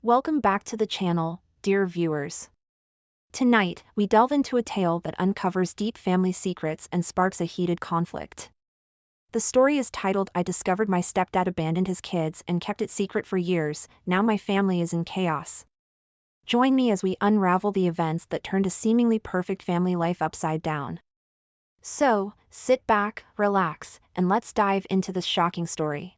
Welcome back to the channel, dear viewers. Tonight, we delve into a tale that uncovers deep family secrets and sparks a heated conflict. The story is titled "I Discovered My Stepdad Abandoned His Kids and Kept It Secret for Years, Now My Family is in Chaos." Join me as we unravel the events that turned a seemingly perfect family life upside down. So, sit back, relax, and let's dive into this shocking story.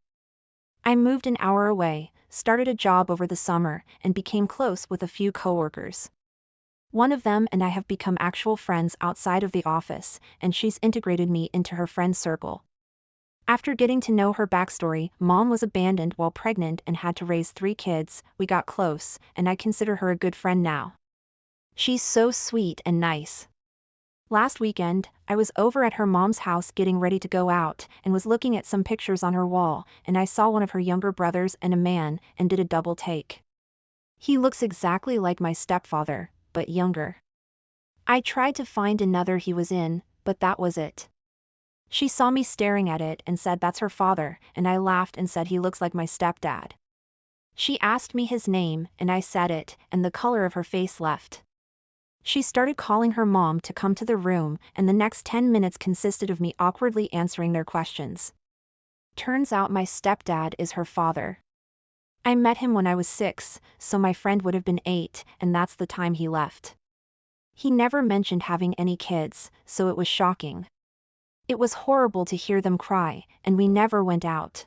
I moved an hour away, started a job over the summer, and became close with a few coworkers. One of them and I have become actual friends outside of the office, and she's integrated me into her friend circle. After getting to know her backstory, Mom was abandoned while pregnant and had to raise 3 kids. We got close, and I consider her a good friend now. She's so sweet and nice. Last weekend, I was over at her mom's house getting ready to go out, and was looking at some pictures on her wall, and I saw one of her younger brothers and a man, and did a double take. He looks exactly like my stepfather, but younger. I tried to find another he was in, but that was it. She saw me staring at it and said that's her father, and I laughed and said he looks like my stepdad. She asked me his name, and I said it, and the color of her face left. She started calling her mom to come to the room, and the next 10 minutes consisted of me awkwardly answering their questions. Turns out my stepdad is her father. I met him when I was 6, so my friend would have been 8, and that's the time he left. He never mentioned having any kids, so it was shocking. It was horrible to hear them cry, and we never went out.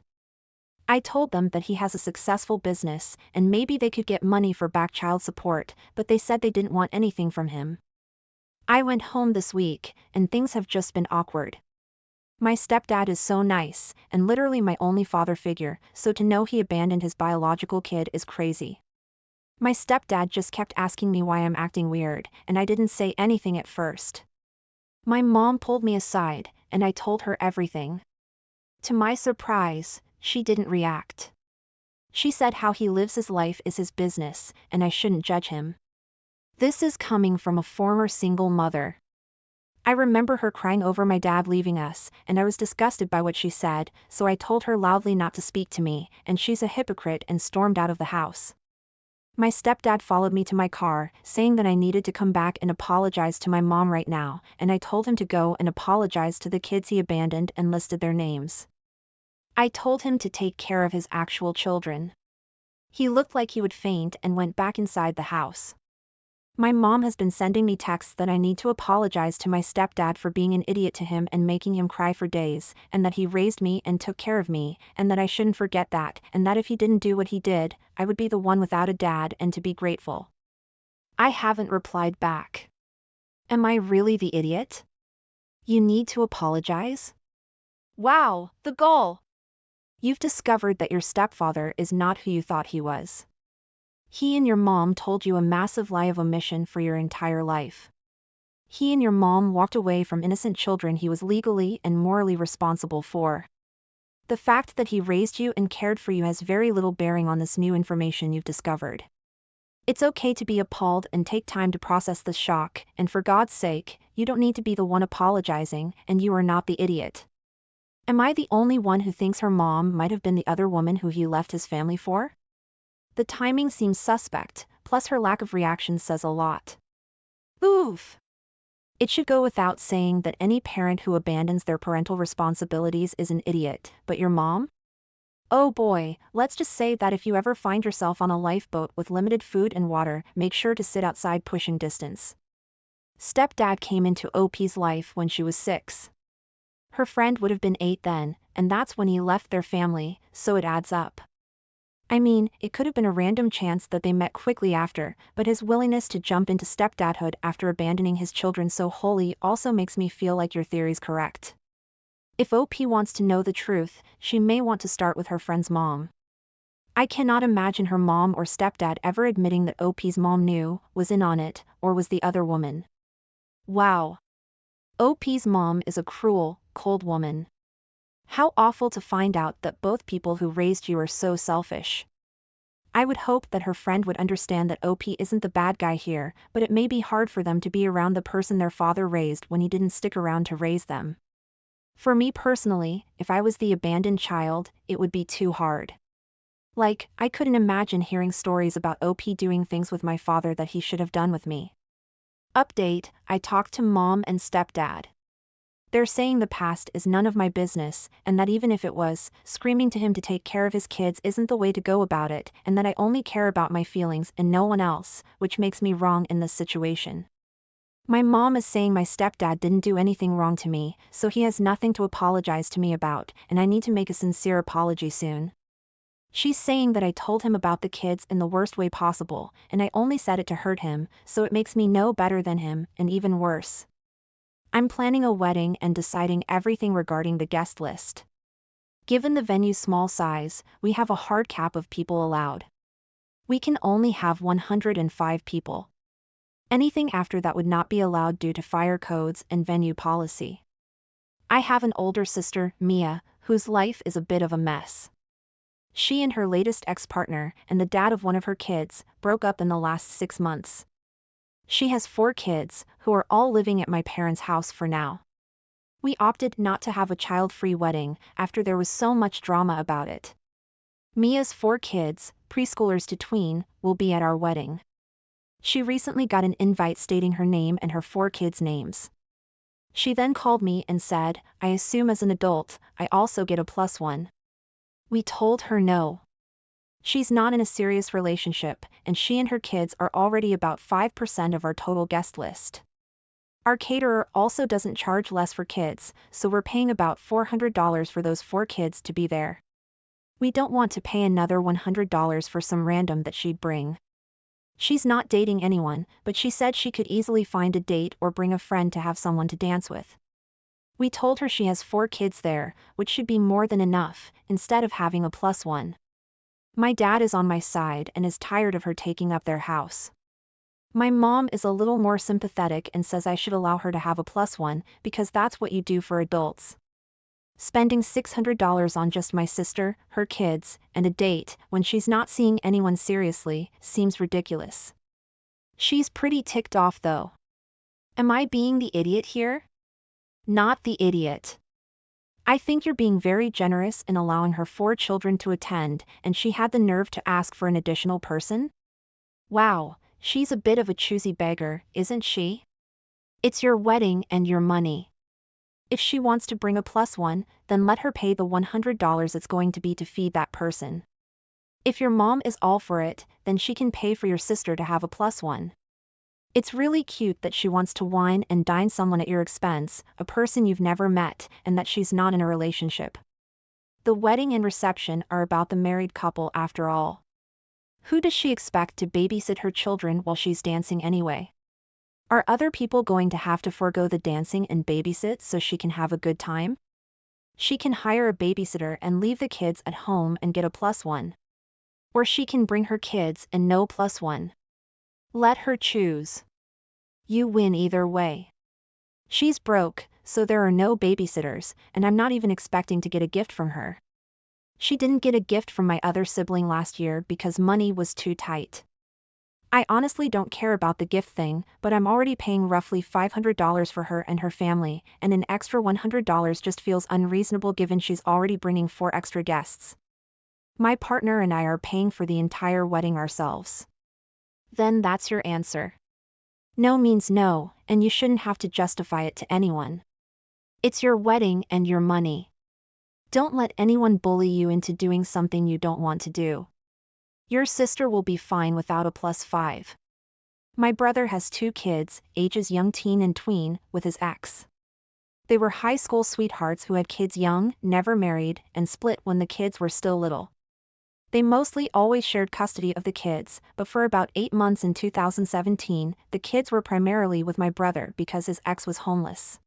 I told them that he has a successful business, and maybe they could get money for back child support, but they said they didn't want anything from him. I went home this week, and things have just been awkward. My stepdad is so nice, and literally my only father figure, so to know he abandoned his biological kid is crazy. My stepdad just kept asking me why I'm acting weird, and I didn't say anything at first. My mom pulled me aside, and I told her everything. To my surprise, she didn't react. She said how he lives his life is his business, and I shouldn't judge him. This is coming from a former single mother. I remember her crying over my dad leaving us, and I was disgusted by what she said, so I told her loudly not to speak to me, and she's a hypocrite and stormed out of the house. My stepdad followed me to my car, saying that I needed to come back and apologize to my mom right now, and I told him to go and apologize to the kids he abandoned and listed their names. I told him to take care of his actual children. He looked like he would faint and went back inside the house. My mom has been sending me texts that I need to apologize to my stepdad for being an idiot to him and making him cry for days, and that he raised me and took care of me, and that I shouldn't forget that, and that if he didn't do what he did, I would be the one without a dad and to be grateful. I haven't replied back. Am I really the idiot? You need to apologize? Wow, the goal! You've discovered that your stepfather is not who you thought he was. He and your mom told you a massive lie of omission for your entire life. He and your mom walked away from innocent children he was legally and morally responsible for. The fact that he raised you and cared for you has very little bearing on this new information you've discovered. It's okay to be appalled and take time to process the shock, and for God's sake, you don't need to be the one apologizing, and you are not the idiot. Am I the only one who thinks her mom might have been the other woman who he left his family for? The timing seems suspect, plus her lack of reaction says a lot. Oof! It should go without saying that any parent who abandons their parental responsibilities is an idiot, but your mom? Oh boy, let's just say that if you ever find yourself on a lifeboat with limited food and water, make sure to sit outside pushing distance. Stepdad came into OP's life when she was 6. Her friend would have been 8 then, and that's when he left their family, so it adds up. I mean, it could have been a random chance that they met quickly after, but his willingness to jump into stepdadhood after abandoning his children so wholly also makes me feel like your theory's correct. If OP wants to know the truth, she may want to start with her friend's mom. I cannot imagine her mom or stepdad ever admitting that OP's mom knew, was in on it, or was the other woman. Wow. OP's mom is a cruel, cold woman. How awful to find out that both people who raised you are so selfish. I would hope that her friend would understand that OP isn't the bad guy here, but it may be hard for them to be around the person their father raised when he didn't stick around to raise them. For me personally, if I was the abandoned child, it would be too hard. Like, I couldn't imagine hearing stories about OP doing things with my father that he should have done with me. Update, I talked to mom and stepdad. They're saying the past is none of my business, and that even if it was, screaming to him to take care of his kids isn't the way to go about it, and that I only care about my feelings and no one else, which makes me wrong in this situation. My mom is saying my stepdad didn't do anything wrong to me, so he has nothing to apologize to me about, and I need to make a sincere apology soon. She's saying that I told him about the kids in the worst way possible, and I only said it to hurt him, so it makes me no better than him, and even worse. I'm planning a wedding and deciding everything regarding the guest list. Given the venue's small size, we have a hard cap of people allowed. We can only have 105 people. Anything after that would not be allowed due to fire codes and venue policy. I have an older sister, Mia, whose life is a bit of a mess. She and her latest ex-partner, and the dad of one of her kids, broke up in the last 6 months. She has 4 kids, who are all living at my parents' house for now. We opted not to have a child-free wedding, after there was so much drama about it. Mia's 4 kids, preschoolers to tween, will be at our wedding. She recently got an invite stating her name and her 4 kids' names. She then called me and said, I assume as an adult, I also get a +1. We told her no. She's not in a serious relationship, and she and her kids are already about 5% of our total guest list. Our caterer also doesn't charge less for kids, so we're paying about $400 for those 4 kids to be there. We don't want to pay another $100 for some random that she'd bring. She's not dating anyone, but she said she could easily find a date or bring a friend to have someone to dance with. We told her she has 4 kids there, which should be more than enough, instead of having a +1. My dad is on my side and is tired of her taking up their house. My mom is a little more sympathetic and says I should allow her to have a +1 because that's what you do for adults. Spending $600 on just my sister, her kids, and a date, when she's not seeing anyone seriously, seems ridiculous. She's pretty ticked off though. Am I being the idiot here? Not the idiot. I think you're being very generous in allowing her 4 children to attend, and she had the nerve to ask for an additional person? Wow, she's a bit of a choosy beggar, isn't she? It's your wedding and your money. If she wants to bring a +1, then let her pay the $100 it's going to be to feed that person. If your mom is all for it, then she can pay for your sister to have a +1. It's really cute that she wants to wine and dine someone at your expense, a person you've never met, and that she's not in a relationship. The wedding and reception are about the married couple after all. Who does she expect to babysit her children while she's dancing anyway? Are other people going to have to forego the dancing and babysit so she can have a good time? She can hire a babysitter and leave the kids at home and get a +1. Or she can bring her kids and no +1. Let her choose. You win either way. She's broke, so there are no babysitters, and I'm not even expecting to get a gift from her. She didn't get a gift from my other sibling last year because money was too tight. I honestly don't care about the gift thing, but I'm already paying roughly $500 for her and her family, and an extra $100 just feels unreasonable given she's already bringing 4 extra guests. My partner and I are paying for the entire wedding ourselves. Then that's your answer. No means no, and you shouldn't have to justify it to anyone. It's your wedding and your money. Don't let anyone bully you into doing something you don't want to do. Your sister will be fine without a +5. My brother has 2 kids, ages young teen and tween, with his ex. They were high school sweethearts who had kids young, never married, and split when the kids were still little. They mostly always shared custody of the kids, but for about 8 months in 2017, the kids were primarily with my brother because his ex was homeless.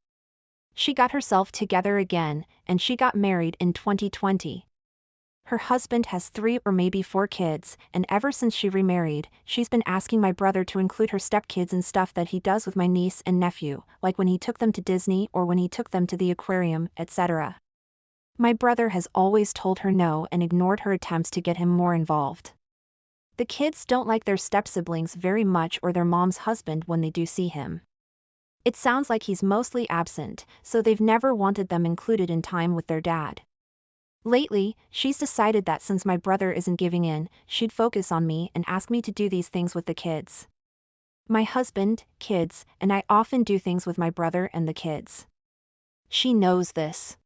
She got herself together again, and she got married in 2020. Her husband has 3 or maybe 4 kids, and ever since she remarried, she's been asking my brother to include her stepkids in stuff that he does with my niece and nephew, like when he took them to Disney or when he took them to the aquarium, etc. My brother has always told her no and ignored her attempts to get him more involved. The kids don't like their step-siblings very much or their mom's husband when they do see him. It sounds like he's mostly absent, so they've never wanted them included in time with their dad. Lately, she's decided that since my brother isn't giving in, she'd focus on me and ask me to do these things with the kids. My husband, kids, and I often do things with my brother and the kids. She knows this.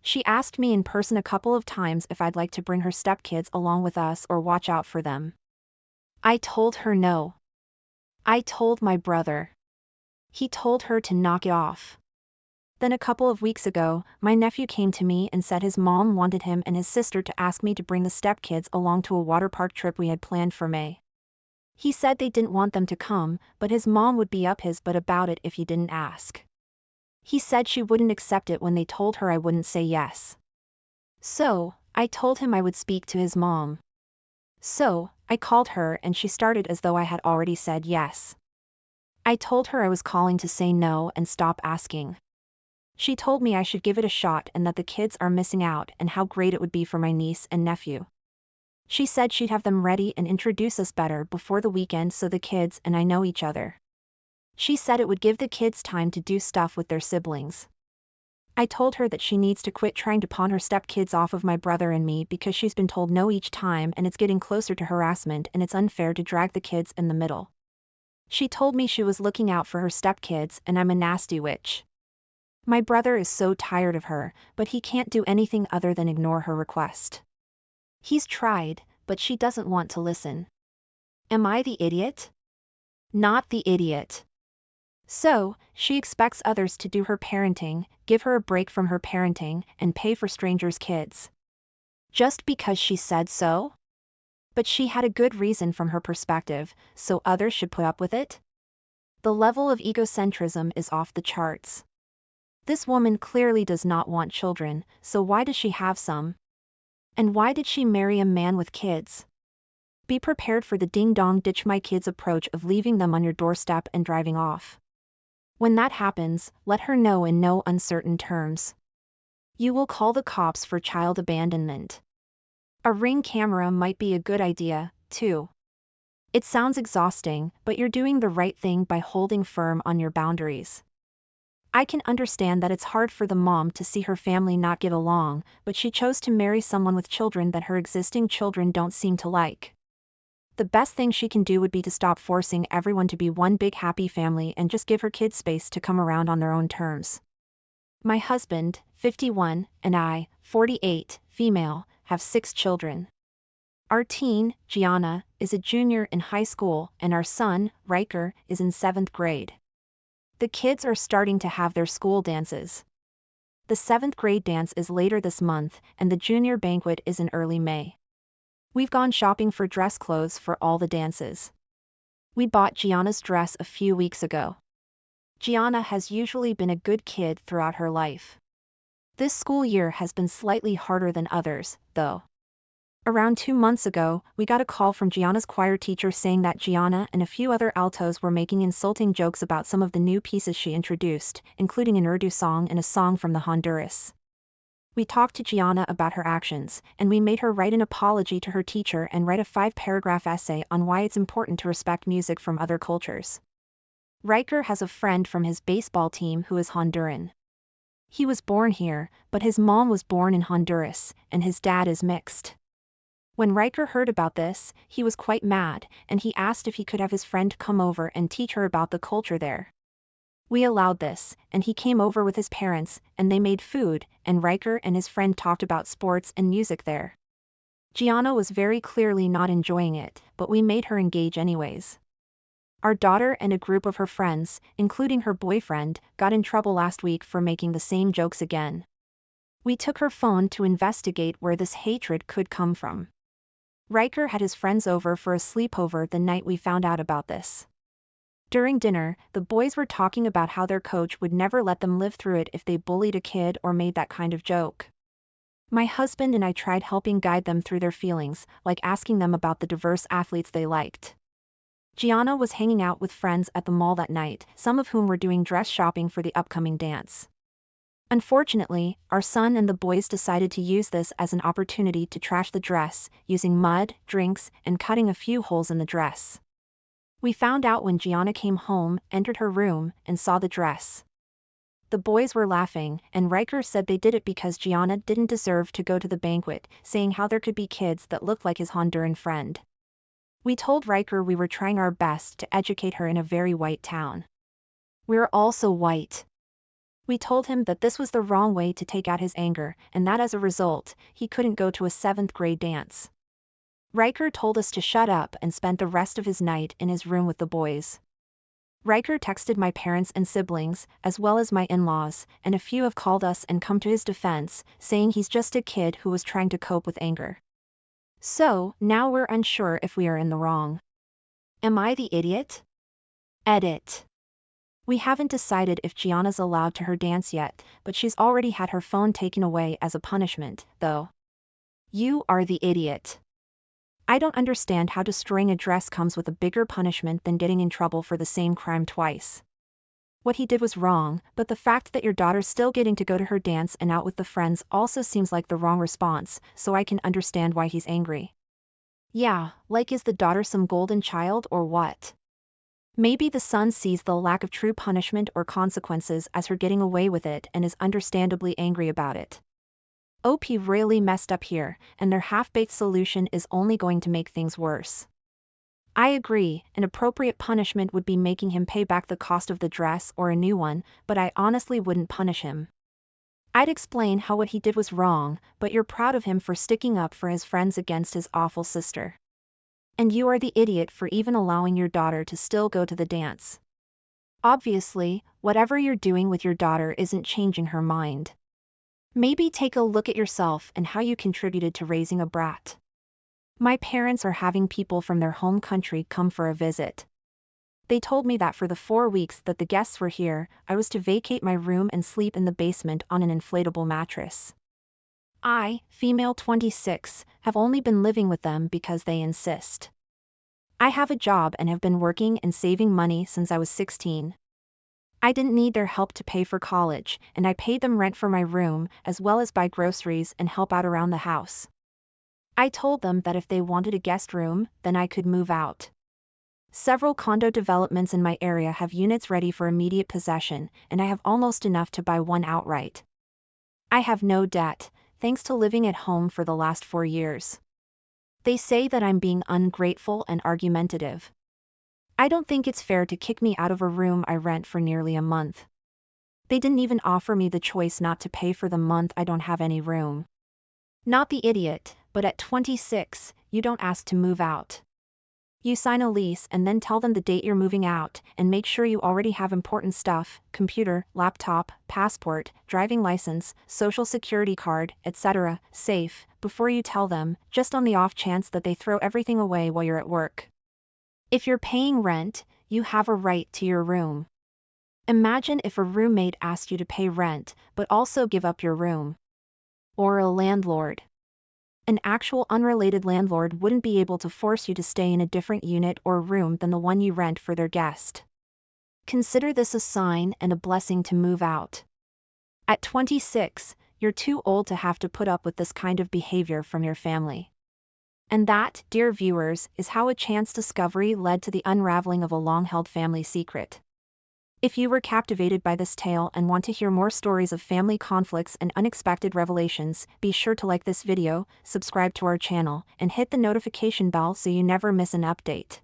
She asked me in person a couple of times if I'd like to bring her stepkids along with us or watch out for them. I told her no. I told my brother. He told her to knock it off. Then a couple of weeks ago, my nephew came to me and said his mom wanted him and his sister to ask me to bring the stepkids along to a water park trip we had planned for May. He said they didn't want them to come, but his mom would be up his butt about it if he didn't ask. He said she wouldn't accept it when they told her I wouldn't say yes. So, I told him I would speak to his mom. So, I called her and she started as though I had already said yes. I told her I was calling to say no and stop asking. She told me I should give it a shot and that the kids are missing out and how great it would be for my niece and nephew. She said she'd have them ready and introduce us better before the weekend so the kids and I know each other. She said it would give the kids time to do stuff with their siblings. I told her that she needs to quit trying to pawn her stepkids off of my brother and me because she's been told no each time and it's getting closer to harassment and it's unfair to drag the kids in the middle. She told me she was looking out for her stepkids and I'm a nasty witch. My brother is so tired of her, but he can't do anything other than ignore her request. He's tried, but she doesn't want to listen. Am I the idiot? Not the idiot. So, she expects others to do her parenting, give her a break from her parenting, and pay for strangers' kids. Just because she said so? But she had a good reason from her perspective, so others should put up with it? The level of egocentrism is off the charts. This woman clearly does not want children, so why does she have some? And why did she marry a man with kids? Be prepared for the ding-dong ditch my kids approach of leaving them on your doorstep and driving off. When that happens, let her know in no uncertain terms. You will call the cops for child abandonment. A Ring camera might be a good idea, too. It sounds exhausting, but you're doing the right thing by holding firm on your boundaries. I can understand that it's hard for the mom to see her family not get along, but she chose to marry someone with children that her existing children don't seem to like. The best thing she can do would be to stop forcing everyone to be one big happy family and just give her kids space to come around on their own terms. My husband, 51, and I, 48, female, have 6 children. Our teen, Gianna, is a junior in high school and our son, Riker, is in 7th grade. The kids are starting to have their school dances. The 7th grade dance is later this month and the junior banquet is in early May. We've gone shopping for dress clothes for all the dances. We bought Gianna's dress a few weeks ago. Gianna has usually been a good kid throughout her life. This school year has been slightly harder than others, though. Around 2 months ago, we got a call from Gianna's choir teacher saying that Gianna and a few other altos were making insulting jokes about some of the new pieces she introduced, including an Urdu song and a song from the Honduras. We talked to Gianna about her actions, and we made her write an apology to her teacher and write a 5-paragraph essay on why it's important to respect music from other cultures. Riker has a friend from his baseball team who is Honduran. He was born here, but his mom was born in Honduras, and his dad is mixed. When Riker heard about this, he was quite mad, and he asked if he could have his friend come over and teach her about the culture there. We allowed this, and he came over with his parents, and they made food, and Riker and his friend talked about sports and music there. Gianna was very clearly not enjoying it, but we made her engage anyways. Our daughter and a group of her friends, including her boyfriend, got in trouble last week for making the same jokes again. We took her phone to investigate where this hatred could come from. Riker had his friends over for a sleepover the night we found out about this. During dinner, the boys were talking about how their coach would never let them live through it if they bullied a kid or made that kind of joke. My husband and I tried helping guide them through their feelings, like asking them about the diverse athletes they liked. Gianna was hanging out with friends at the mall that night, some of whom were doing dress shopping for the upcoming dance. Unfortunately, our son and the boys decided to use this as an opportunity to trash the dress, using mud, drinks, and cutting a few holes in the dress. We found out when Gianna came home, entered her room, and saw the dress. The boys were laughing, and Riker said they did it because Gianna didn't deserve to go to the banquet, saying how there could be kids that looked like his Honduran friend. We told Riker we were trying our best to educate her in a very white town. We're all so white. We told him that this was the wrong way to take out his anger, and that as a result, he couldn't go to a 7th grade dance. Riker told us to shut up and spent the rest of his night in his room with the boys. Riker texted my parents and siblings, as well as my in-laws, and a few have called us and come to his defense, saying he's just a kid who was trying to cope with anger. So, now we're unsure if we are in the wrong. Am I the idiot? Edit. We haven't decided if Gianna's allowed to her dance yet, but she's already had her phone taken away as a punishment, though. You are the idiot. I don't understand how destroying a dress comes with a bigger punishment than getting in trouble for the same crime twice. What he did was wrong, but the fact that your daughter's still getting to go to her dance and out with the friends also seems like the wrong response, so I can understand why he's angry. Yeah, like is the daughter some golden child or what? Maybe the son sees the lack of true punishment or consequences as her getting away with it and is understandably angry about it. OP really messed up here, and their half-baked solution is only going to make things worse. I agree, an appropriate punishment would be making him pay back the cost of the dress or a new one, but I honestly wouldn't punish him. I'd explain how what he did was wrong, but you're proud of him for sticking up for his friends against his awful sister. And you are the idiot for even allowing your daughter to still go to the dance. Obviously, whatever you're doing with your daughter isn't changing her mind. Maybe take a look at yourself and how you contributed to raising a brat. My parents are having people from their home country come for a visit. They told me that for the 4 weeks that the guests were here, I was to vacate my room and sleep in the basement on an inflatable mattress. I, female 26, have only been living with them because they insist. I have a job and have been working and saving money since I was 16. I didn't need their help to pay for college, and I paid them rent for my room, as well as buy groceries and help out around the house. I told them that if they wanted a guest room, then I could move out. Several condo developments in my area have units ready for immediate possession, and I have almost enough to buy one outright. I have no debt, thanks to living at home for the last 4 years. They say that I'm being ungrateful and argumentative. I don't think it's fair to kick me out of a room I rent for nearly a month. They didn't even offer me the choice not to pay for the month I don't have any room. Not the idiot, but at 26, you don't ask to move out. You sign a lease and then tell them the date you're moving out, and make sure you already have important stuff, computer, laptop, passport, driving license, social security card, etc., safe, before you tell them, just on the off chance that they throw everything away while you're at work. If you're paying rent, you have a right to your room. Imagine if a roommate asked you to pay rent, but also give up your room. Or a landlord. An actual unrelated landlord wouldn't be able to force you to stay in a different unit or room than the one you rent for their guest. Consider this a sign and a blessing to move out. At 26, you're too old to have to put up with this kind of behavior from your family. And that, dear viewers, is how a chance discovery led to the unraveling of a long-held family secret. If you were captivated by this tale and want to hear more stories of family conflicts and unexpected revelations, be sure to like this video, subscribe to our channel, and hit the notification bell so you never miss an update.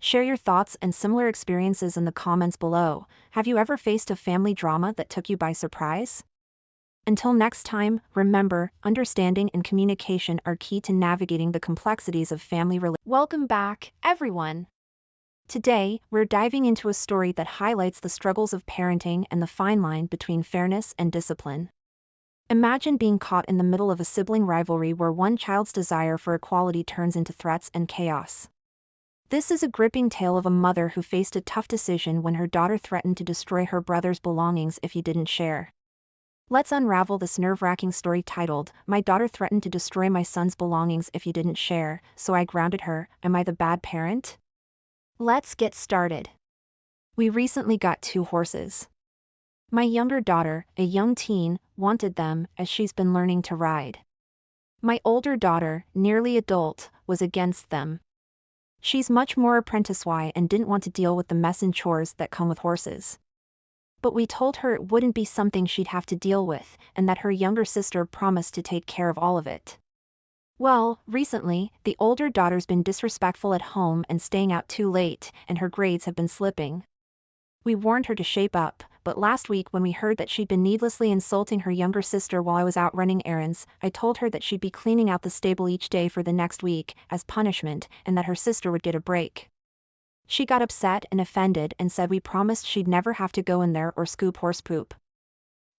Share your thoughts and similar experiences in the comments below. Have you ever faced a family drama that took you by surprise? Until next time, remember, understanding and communication are key to navigating the complexities of family relationships. Welcome back, everyone! Today, we're diving into a story that highlights the struggles of parenting and the fine line between fairness and discipline. Imagine being caught in the middle of a sibling rivalry where one child's desire for equality turns into threats and chaos. This is a gripping tale of a mother who faced a tough decision when her daughter threatened to destroy her brother's belongings if he didn't share. Let's unravel this nerve-wracking story titled, "My Daughter Threatened to Destroy My Son's Belongings If He Didn't Share, So I Grounded Her. Am I the Bad Parent?" Let's get started. We recently got 2 horses. My younger daughter, a young teen, wanted them as she's been learning to ride. My older daughter, nearly adult, was against them. She's much more apprentice-y and didn't want to deal with the mess and chores that come with horses. But we told her it wouldn't be something she'd have to deal with, and that her younger sister promised to take care of all of it. Well, recently, the older daughter's been disrespectful at home and staying out too late, and her grades have been slipping. We warned her to shape up, but last week when we heard that she'd been needlessly insulting her younger sister while I was out running errands, I told her that she'd be cleaning out the stable each day for the next week, as punishment, and that her sister would get a break. She got upset and offended and said we promised she'd never have to go in there or scoop horse poop.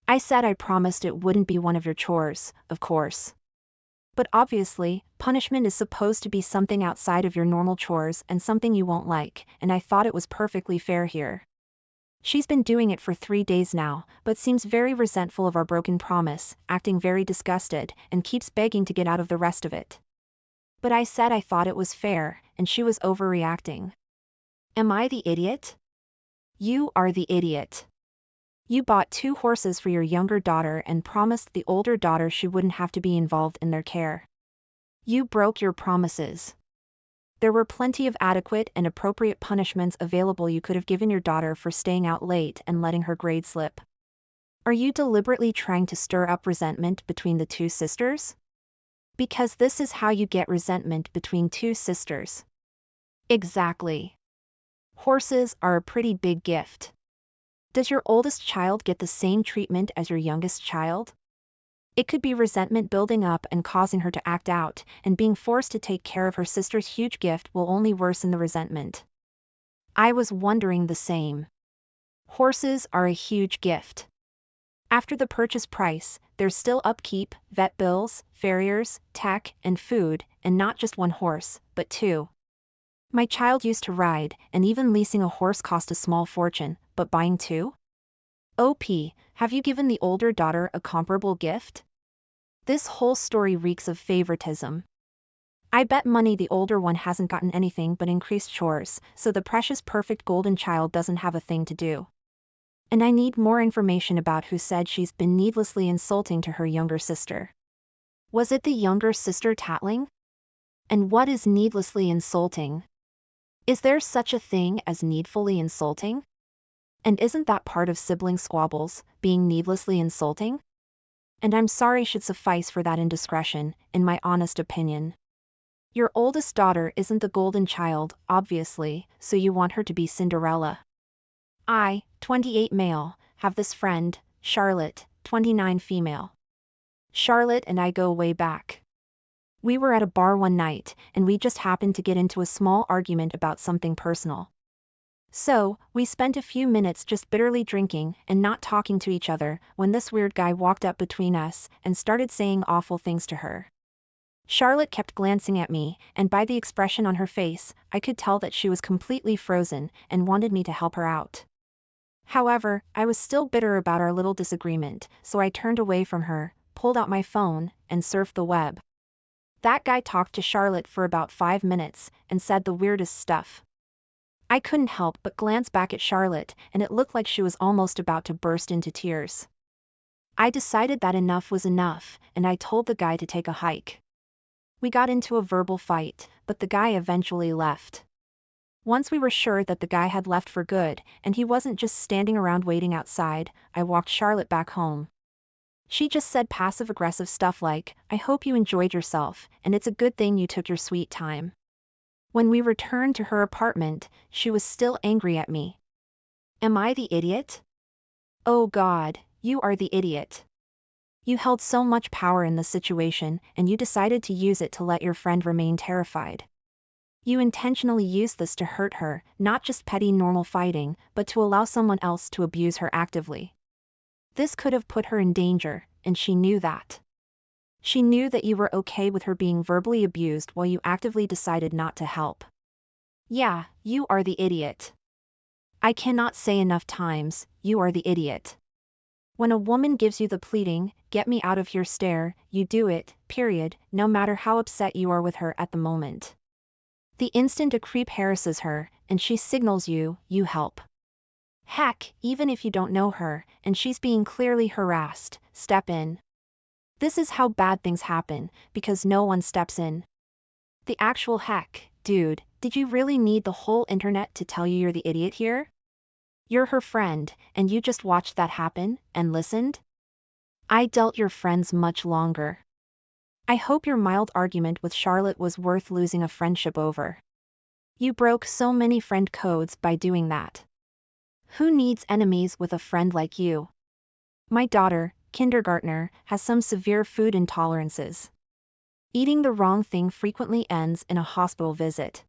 I said I promised it wouldn't be one of your chores, of course. But obviously, punishment is supposed to be something outside of your normal chores and something you won't like, and I thought it was perfectly fair here. She's been doing it for 3 days now, but seems very resentful of our broken promise, acting very disgusted, and keeps begging to get out of the rest of it. But I said I thought it was fair, and she was overreacting. Am I the idiot? You are the idiot. You bought 2 horses for your younger daughter and promised the older daughter she wouldn't have to be involved in their care. You broke your promises. There were plenty of adequate and appropriate punishments available you could have given your daughter for staying out late and letting her grade slip. Are you deliberately trying to stir up resentment between the 2 sisters? Because this is how you get resentment between 2 sisters. Exactly. Horses are a pretty big gift. Does your oldest child get the same treatment as your youngest child? It could be resentment building up and causing her to act out, and being forced to take care of her sister's huge gift will only worsen the resentment. I was wondering the same. Horses are a huge gift. After the purchase price, there's still upkeep, vet bills, farriers, tech, and food, and not just 1 horse, but 2. My child used to ride, and even leasing a horse cost a small fortune, but buying 2? OP, have you given the older daughter a comparable gift? This whole story reeks of favoritism. I bet money the older one hasn't gotten anything but increased chores, so the precious perfect golden child doesn't have a thing to do. And I need more information about who said she's been needlessly insulting to her younger sister. Was it the younger sister tattling? And what is needlessly insulting? Is there such a thing as needfully insulting? And isn't that part of sibling squabbles, being needlessly insulting? And I'm sorry should suffice for that indiscretion, in my honest opinion. Your oldest daughter isn't the golden child, obviously, so you want her to be Cinderella. I, 28 male, have this friend, Charlotte, 29 female. Charlotte and I go way back. We were at a bar one night, and we just happened to get into a small argument about something personal. So, we spent a few minutes just bitterly drinking and not talking to each other when this weird guy walked up between us and started saying awful things to her. Charlotte kept glancing at me, and by the expression on her face, I could tell that she was completely frozen and wanted me to help her out. However, I was still bitter about our little disagreement, so I turned away from her, pulled out my phone, and surfed the web. That guy talked to Charlotte for about 5 minutes and said the weirdest stuff. I couldn't help but glance back at Charlotte, and it looked like she was almost about to burst into tears. I decided that enough was enough, and I told the guy to take a hike. We got into a verbal fight, but the guy eventually left. Once we were sure that the guy had left for good, and he wasn't just standing around waiting outside, I walked Charlotte back home. She just said passive-aggressive stuff like, "I hope you enjoyed yourself, and it's a good thing you took your sweet time." When we returned to her apartment, she was still angry at me. Am I the idiot? Oh God, you are the idiot. You held so much power in the situation, and you decided to use it to let your friend remain terrified. You intentionally used this to hurt her, not just petty normal fighting, but to allow someone else to abuse her actively. This could have put her in danger, and she knew that. She knew that you were okay with her being verbally abused while you actively decided not to help. Yeah, you are the idiot. I cannot say enough times, you are the idiot. When a woman gives you the pleading, "Get me out of here" stare, you do it, period, no matter how upset you are with her at the moment. The instant a creep harasses her, and she signals you, you help. Heck, even if you don't know her, and she's being clearly harassed, step in. This is how bad things happen, because no one steps in. The actual heck, dude, did you really need the whole internet to tell you you're the idiot here? You're her friend, and you just watched that happen, and listened? I dealt your friends much longer. I hope your mild argument with Charlotte was worth losing a friendship over. You broke so many friend codes by doing that. Who needs enemies with a friend like you? My daughter, kindergartner, has some severe food intolerances. Eating the wrong thing frequently ends in a hospital visit.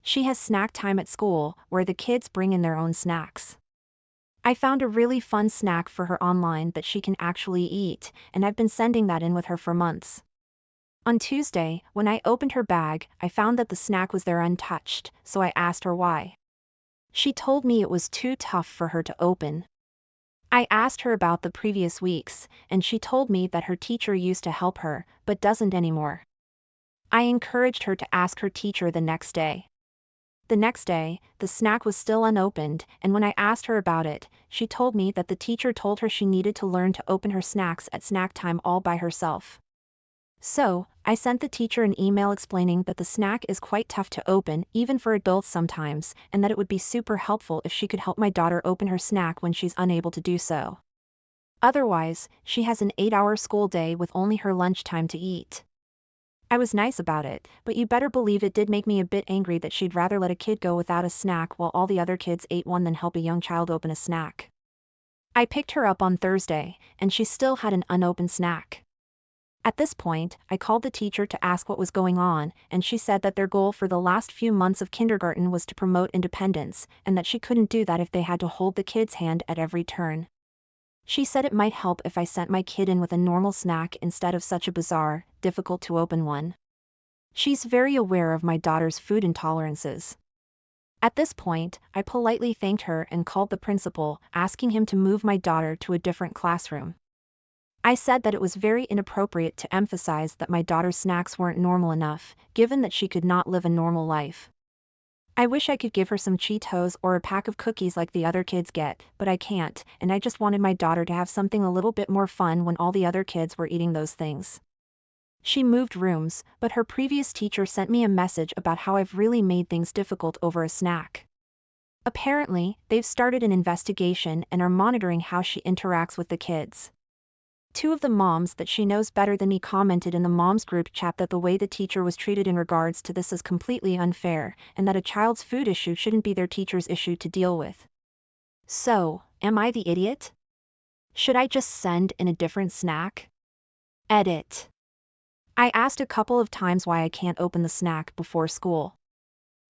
She has snack time at school, where the kids bring in their own snacks. I found a really fun snack for her online that she can actually eat, and I've been sending that in with her for months. On Tuesday, when I opened her bag, I found that the snack was there untouched, so I asked her why. She told me it was too tough for her to open. I asked her about the previous weeks, and she told me that her teacher used to help her, but doesn't anymore. I encouraged her to ask her teacher the next day. The next day, the snack was still unopened, and when I asked her about it, she told me that the teacher told her she needed to learn to open her snacks at snack time all by herself. So, I sent the teacher an email explaining that the snack is quite tough to open, even for adults sometimes, and that it would be super helpful if she could help my daughter open her snack when she's unable to do so. Otherwise, she has an 8-hour school day with only her lunchtime to eat. I was nice about it, but you better believe it did make me a bit angry that she'd rather let a kid go without a snack while all the other kids ate one than help a young child open a snack. I picked her up on Thursday, and she still had an unopened snack. At this point, I called the teacher to ask what was going on, and she said that their goal for the last few months of kindergarten was to promote independence, and that she couldn't do that if they had to hold the kid's hand at every turn. She said it might help if I sent my kid in with a normal snack instead of such a bizarre, difficult to open one. She's very aware of my daughter's food intolerances. At this point, I politely thanked her and called the principal, asking him to move my daughter to a different classroom. I said that it was very inappropriate to emphasize that my daughter's snacks weren't normal enough, given that she could not live a normal life. I wish I could give her some Cheetos or a pack of cookies like the other kids get, but I can't, and I just wanted my daughter to have something a little bit more fun when all the other kids were eating those things. She moved rooms, but her previous teacher sent me a message about how I've really made things difficult over a snack. Apparently, they've started an investigation and are monitoring how she interacts with the kids. Two of the moms that she knows better than me commented in the moms group chat that the way the teacher was treated in regards to this is completely unfair, and that a child's food issue shouldn't be their teacher's issue to deal with. So, am I the idiot? Should I just send in a different snack? Edit. I asked a couple of times why I can't open the snack before school.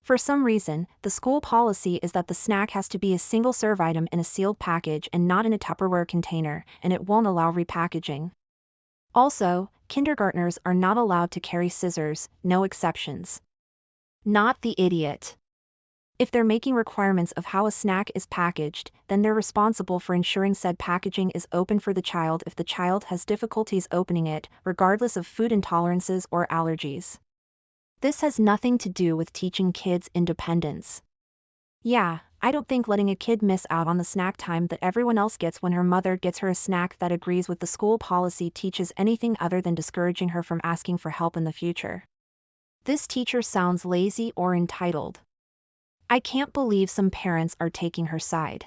For some reason, the school policy is that the snack has to be a single-serve item in a sealed package and not in a Tupperware container, and it won't allow repackaging. Also, kindergartners are not allowed to carry scissors, no exceptions. Not the idiot. If they're making requirements of how a snack is packaged, then they're responsible for ensuring said packaging is open for the child if the child has difficulties opening it, regardless of food intolerances or allergies. This has nothing to do with teaching kids independence. Yeah, I don't think letting a kid miss out on the snack time that everyone else gets when her mother gets her a snack that agrees with the school policy teaches anything other than discouraging her from asking for help in the future. This teacher sounds lazy or entitled. I can't believe some parents are taking her side.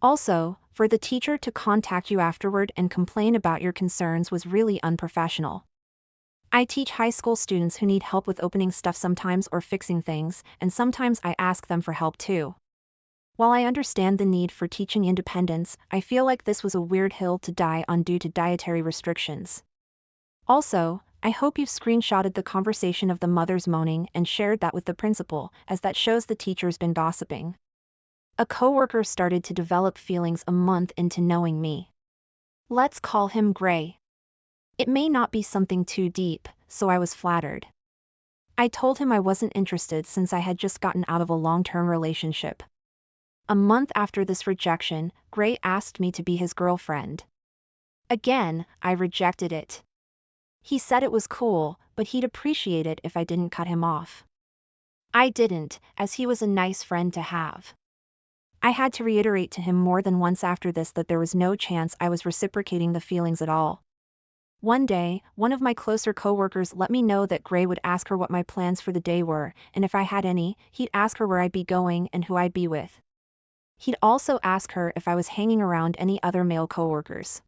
Also, for the teacher to contact you afterward and complain about your concerns was really unprofessional. I teach high school students who need help with opening stuff sometimes or fixing things, and sometimes I ask them for help too. While I understand the need for teaching independence, I feel like this was a weird hill to die on due to dietary restrictions. Also, I hope you've screenshotted the conversation of the mothers moaning and shared that with the principal, as that shows the teacher's been gossiping. A coworker started to develop feelings a month into knowing me. Let's call him Gray. It may not be something too deep, so I was flattered. I told him I wasn't interested since I had just gotten out of a long-term relationship. A month after this rejection, Gray asked me to be his girlfriend. Again, I rejected it. He said it was cool, but he'd appreciate it if I didn't cut him off. I didn't, as he was a nice friend to have. I had to reiterate to him more than once after this that there was no chance I was reciprocating the feelings at all. One day, one of my closer coworkers let me know that Gray would ask her what my plans for the day were, and if I had any, he'd ask her where I'd be going and who I'd be with. He'd also ask her if I was hanging around any other male coworkers.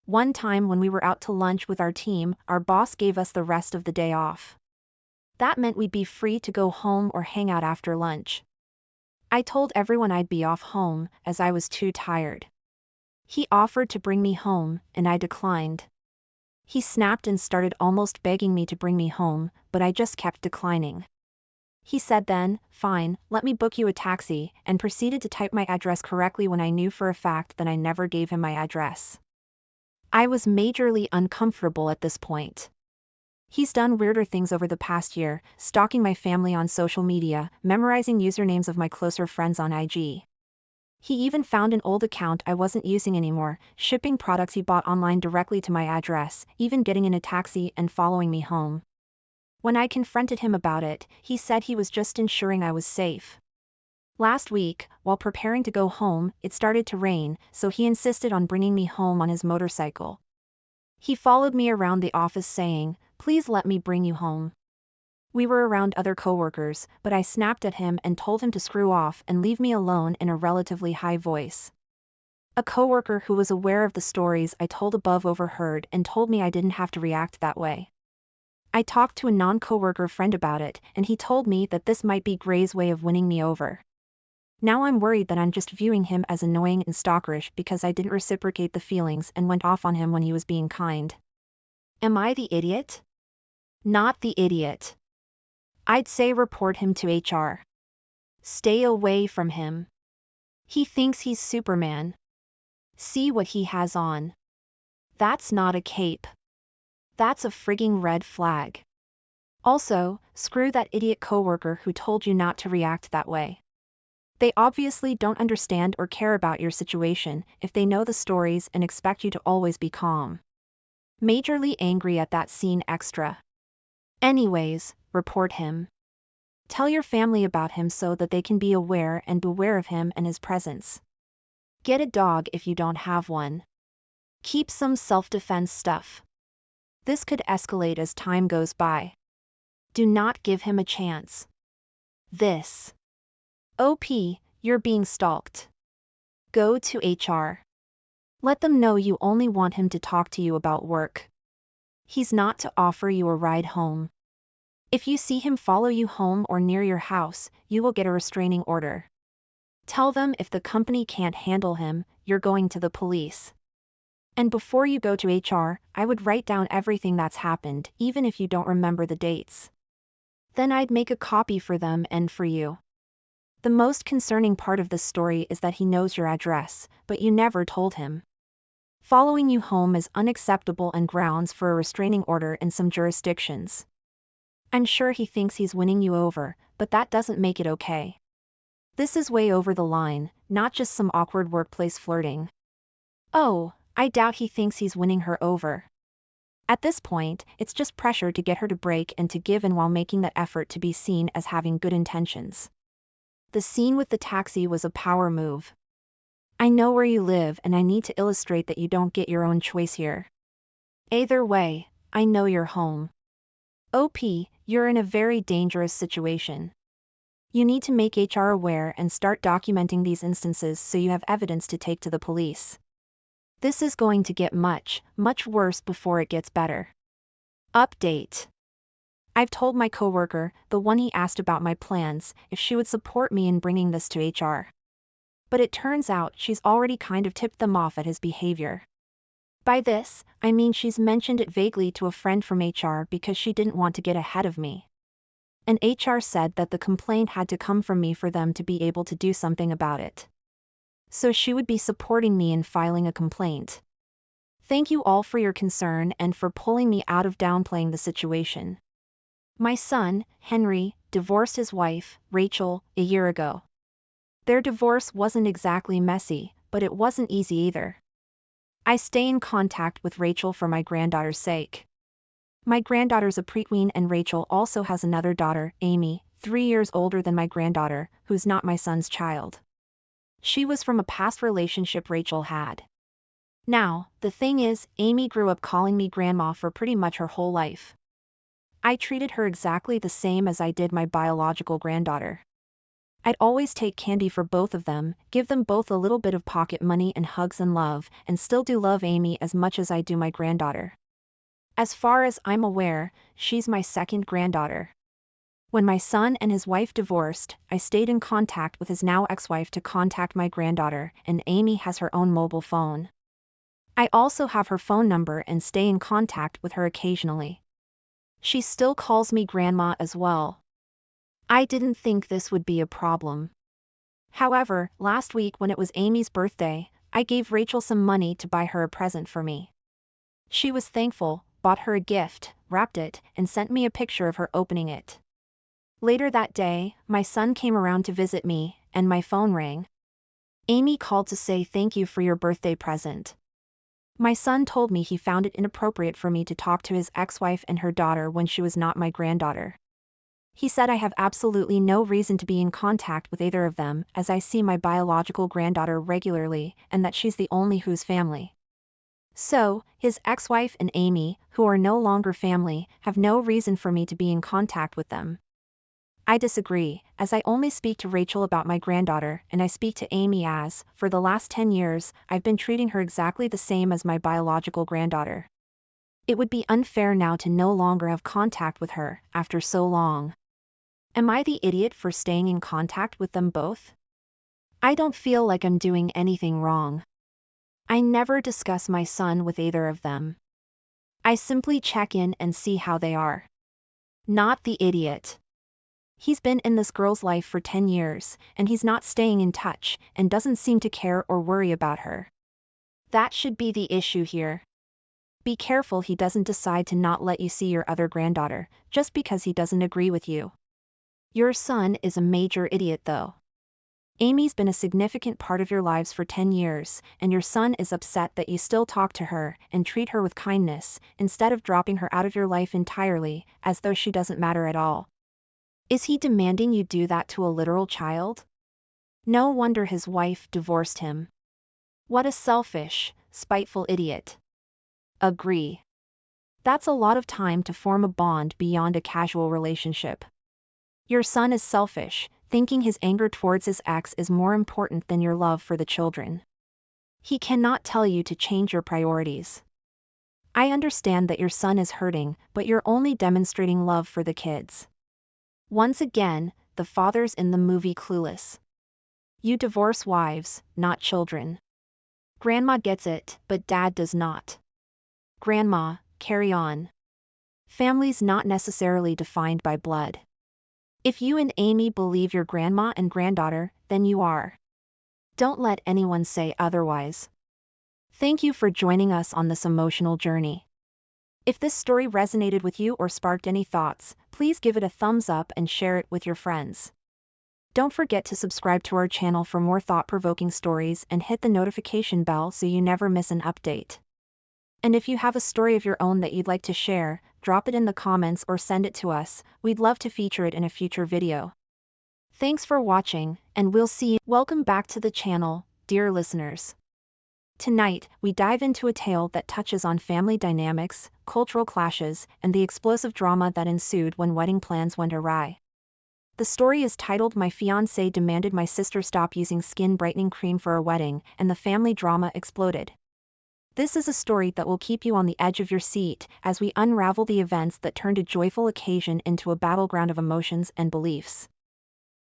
One time when we were out to lunch with our team, our boss gave us the rest of the day off. That meant we'd be free to go home or hang out after lunch. I told everyone I'd be off home, as I was too tired. He offered to bring me home, and I declined. He snapped and started almost begging me to bring me home, but I just kept declining. He said then, "Fine, let me book you a taxi," and proceeded to type my address correctly when I knew for a fact that I never gave him my address. I was majorly uncomfortable at this point. He's done weirder things over the past year, stalking my family on social media, memorizing usernames of my closer friends on IG. He even found an old account I wasn't using anymore, shipping products he bought online directly to my address, even getting in a taxi and following me home. When I confronted him about it, he said he was just ensuring I was safe. Last week, while preparing to go home, it started to rain, so he insisted on bringing me home on his motorcycle. He followed me around the office saying, "Please let me bring you home." We were around other coworkers, but I snapped at him and told him to screw off and leave me alone in a relatively high voice. A coworker who was aware of the stories I told above overheard and told me I didn't have to react that way. I talked to a non-coworker friend about it, and he told me that this might be Gray's way of winning me over. Now I'm worried that I'm just viewing him as annoying and stalkerish because I didn't reciprocate the feelings and went off on him when he was being kind. Am I the idiot? Not the idiot. I'd say report him to HR. Stay away from him. He thinks he's Superman. See what he has on. That's not a cape. That's a frigging red flag. Also, screw that idiot coworker who told you not to react that way. They obviously don't understand or care about your situation if they know the stories and expect you to always be calm. Majorly angry at that scene extra. Anyways, report him. Tell your family about him so that they can be aware and beware of him and his presence. Get a dog if you don't have one. Keep some self-defense stuff. This could escalate as time goes by. Do not give him a chance. This. OP, you're being stalked. Go to HR. Let them know you only want him to talk to you about work. He's not to offer you a ride home. If you see him follow you home or near your house, you will get a restraining order. Tell them if the company can't handle him, you're going to the police. And before you go to HR, I would write down everything that's happened, even if you don't remember the dates. Then I'd make a copy for them and for you. The most concerning part of this story is that he knows your address, but you never told him. Following you home is unacceptable and grounds for a restraining order in some jurisdictions. I'm sure he thinks he's winning you over, but that doesn't make it okay. This is way over the line, not just some awkward workplace flirting. Oh, I doubt he thinks he's winning her over. At this point, it's just pressure to get her to break and to give in while making that effort to be seen as having good intentions. The scene with the taxi was a power move. I know where you live and I need to illustrate that you don't get your own choice here. Either way, I know you're home. OP, you're in a very dangerous situation. You need to make HR aware and start documenting these instances so you have evidence to take to the police. This is going to get much, much worse before it gets better. Update. I've told my coworker, the one he asked about my plans, if she would support me in bringing this to HR. But it turns out she's already kind of tipped them off at his behavior. By this, I mean she's mentioned it vaguely to a friend from HR because she didn't want to get ahead of me. And HR said that the complaint had to come from me for them to be able to do something about it. So she would be supporting me in filing a complaint. Thank you all for your concern and for pulling me out of downplaying the situation. My son, Henry, divorced his wife, Rachel, a year ago. Their divorce wasn't exactly messy, but it wasn't easy either. I stay in contact with Rachel for my granddaughter's sake. My granddaughter's a preteen and Rachel also has another daughter, Amy, 3 years older than my granddaughter, who's not my son's child. She was from a past relationship Rachel had. Now, the thing is, Amy grew up calling me grandma for pretty much her whole life. I treated her exactly the same as I did my biological granddaughter. I'd always take candy for both of them, give them both a little bit of pocket money and hugs and love, and still do love Amy as much as I do my granddaughter. As far as I'm aware, she's my second granddaughter. When my son and his wife divorced, I stayed in contact with his now ex-wife to contact my granddaughter, and Amy has her own mobile phone. I also have her phone number and stay in contact with her occasionally. She still calls me grandma as well. I didn't think this would be a problem. However, last week when it was Amy's birthday, I gave Rachel some money to buy her a present for me. She was thankful, bought her a gift, wrapped it, and sent me a picture of her opening it. Later that day, my son came around to visit me, and my phone rang. Amy called to say thank you for your birthday present. My son told me he found it inappropriate for me to talk to his ex-wife and her daughter when she was not my granddaughter. He said I have absolutely no reason to be in contact with either of them, as I see my biological granddaughter regularly, and that she's the only whose family. So, his ex-wife and Amy, who are no longer family, have no reason for me to be in contact with them. I disagree, as I only speak to Rachel about my granddaughter, and I speak to Amy as, for the last 10 years, I've been treating her exactly the same as my biological granddaughter. It would be unfair now to no longer have contact with her, after so long. Am I the idiot for staying in contact with them both? I don't feel like I'm doing anything wrong. I never discuss my son with either of them. I simply check in and see how they are. Not the idiot. He's been in this girl's life for 10 years, and he's not staying in touch, and doesn't seem to care or worry about her. That should be the issue here. Be careful he doesn't decide to not let you see your other granddaughter, just because he doesn't agree with you. Your son is a major idiot though. Amy's been a significant part of your lives for 10 years, and your son is upset that you still talk to her and treat her with kindness, instead of dropping her out of your life entirely, as though she doesn't matter at all. Is he demanding you do that to a literal child? No wonder his wife divorced him. What a selfish, spiteful idiot. Agree. That's a lot of time to form a bond beyond a casual relationship. Your son is selfish, thinking his anger towards his ex is more important than your love for the children. He cannot tell you to change your priorities. I understand that your son is hurting, but you're only demonstrating love for the kids. Once again, the father's in the movie Clueless. You divorce wives, not children. Grandma gets it, but dad does not. Grandma, carry on. Family's not necessarily defined by blood. If you and Amy believe you're grandma and granddaughter, then you are. Don't let anyone say otherwise. Thank you for joining us on this emotional journey. If this story resonated with you or sparked any thoughts, please give it a thumbs up and share it with your friends. Don't forget to subscribe to our channel for more thought-provoking stories and hit the notification bell so you never miss an update. And if you have a story of your own that you'd like to share, drop it in the comments or send it to us. We'd love to feature it in a future video. Thanks for watching, and we'll see you. Welcome back to the channel, dear listeners. Tonight, we dive into a tale that touches on family dynamics, cultural clashes, and the explosive drama that ensued when wedding plans went awry. The story is titled My Fiancé Demanded My Sister Stop Using Skin Brightening Cream for Our Wedding, and the family drama exploded. This is a story that will keep you on the edge of your seat as we unravel the events that turned a joyful occasion into a battleground of emotions and beliefs.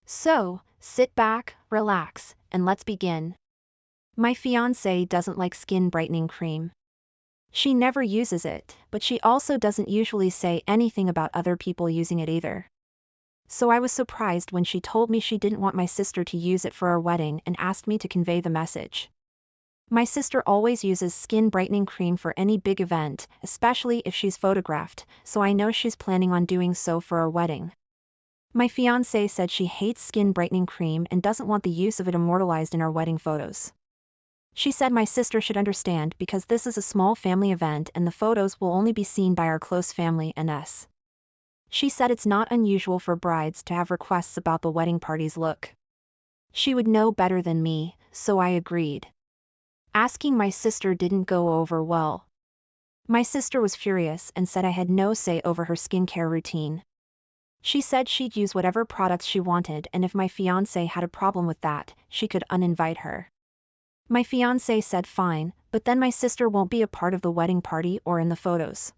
So, sit back, relax, and let's begin. My fiancé doesn't like skin brightening cream. She never uses it, but she also doesn't usually say anything about other people using it either. So I was surprised when she told me she didn't want my sister to use it for our wedding and asked me to convey the message. My sister always uses skin brightening cream for any big event, especially if she's photographed, so I know she's planning on doing so for our wedding. My fiancé said she hates skin brightening cream and doesn't want the use of it immortalized in our wedding photos. She said my sister should understand because this is a small family event and the photos will only be seen by our close family and us. She said it's not unusual for brides to have requests about the wedding party's look. She would know better than me, so I agreed. Asking my sister didn't go over well. My sister was furious and said I had no say over her skincare routine. She said she'd use whatever products she wanted, and if my fiancé had a problem with that, she could uninvite her. My fiancé said fine, but then my sister won't be a part of the wedding party or in the photos.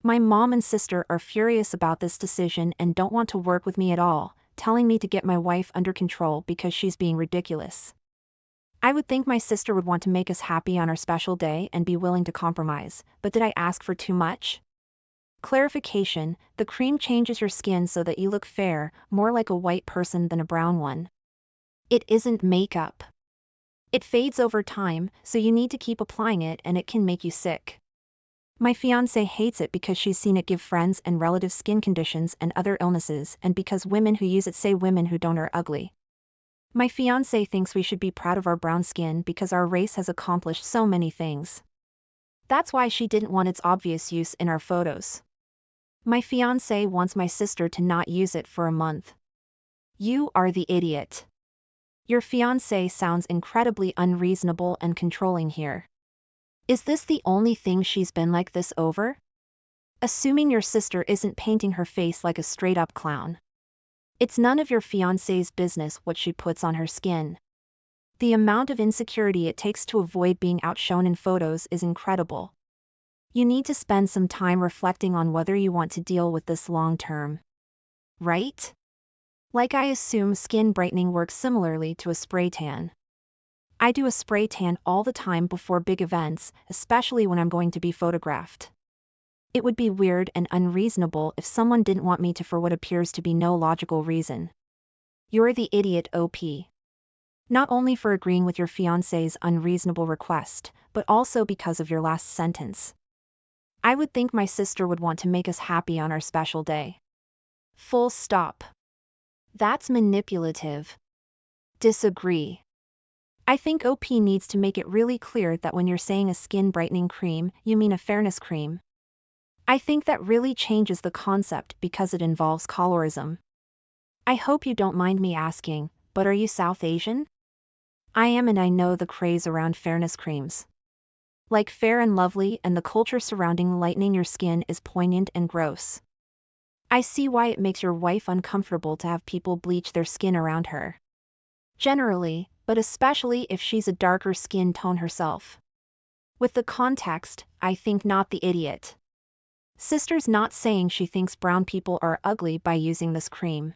My mom and sister are furious about this decision and don't want to work with me at all, telling me to get my wife under control because she's being ridiculous. I would think my sister would want to make us happy on our special day and be willing to compromise, but did I ask for too much? Clarification: the cream changes your skin so that you look fair, more like a white person than a brown one. It isn't makeup. It fades over time, so you need to keep applying it and it can make you sick. My fiancé hates it because she's seen it give friends and relatives skin conditions and other illnesses, and because women who use it say women who don't are ugly. My fiancé thinks we should be proud of our brown skin because our race has accomplished so many things. That's why she didn't want its obvious use in our photos. My fiancé wants my sister to not use it for a month. You are the idiot. Your fiancé sounds incredibly unreasonable and controlling here. Is this the only thing she's been like this over? Assuming your sister isn't painting her face like a straight-up clown. It's none of your fiancé's business what she puts on her skin. The amount of insecurity it takes to avoid being outshone in photos is incredible. You need to spend some time reflecting on whether you want to deal with this long-term. Right? Like, I assume skin brightening works similarly to a spray tan. I do a spray tan all the time before big events, especially when I'm going to be photographed. It would be weird and unreasonable if someone didn't want me to for what appears to be no logical reason. You're the idiot, OP. Not only for agreeing with your fiancé's unreasonable request, but also because of your last sentence. I would think my sister would want to make us happy on our special day. Full stop. That's manipulative. Disagree. I think OP needs to make it really clear that when you're saying a skin brightening cream, you mean a fairness cream. I think that really changes the concept because it involves colorism. I hope you don't mind me asking, but are you South Asian? I am, and I know the craze around fairness creams. Like Fair and Lovely, and the culture surrounding lightening your skin is poignant and gross. I see why it makes your wife uncomfortable to have people bleach their skin around her. Generally, but especially if she's a darker skin tone herself. With the context, I think not the idiot. Sister's not saying she thinks brown people are ugly by using this cream.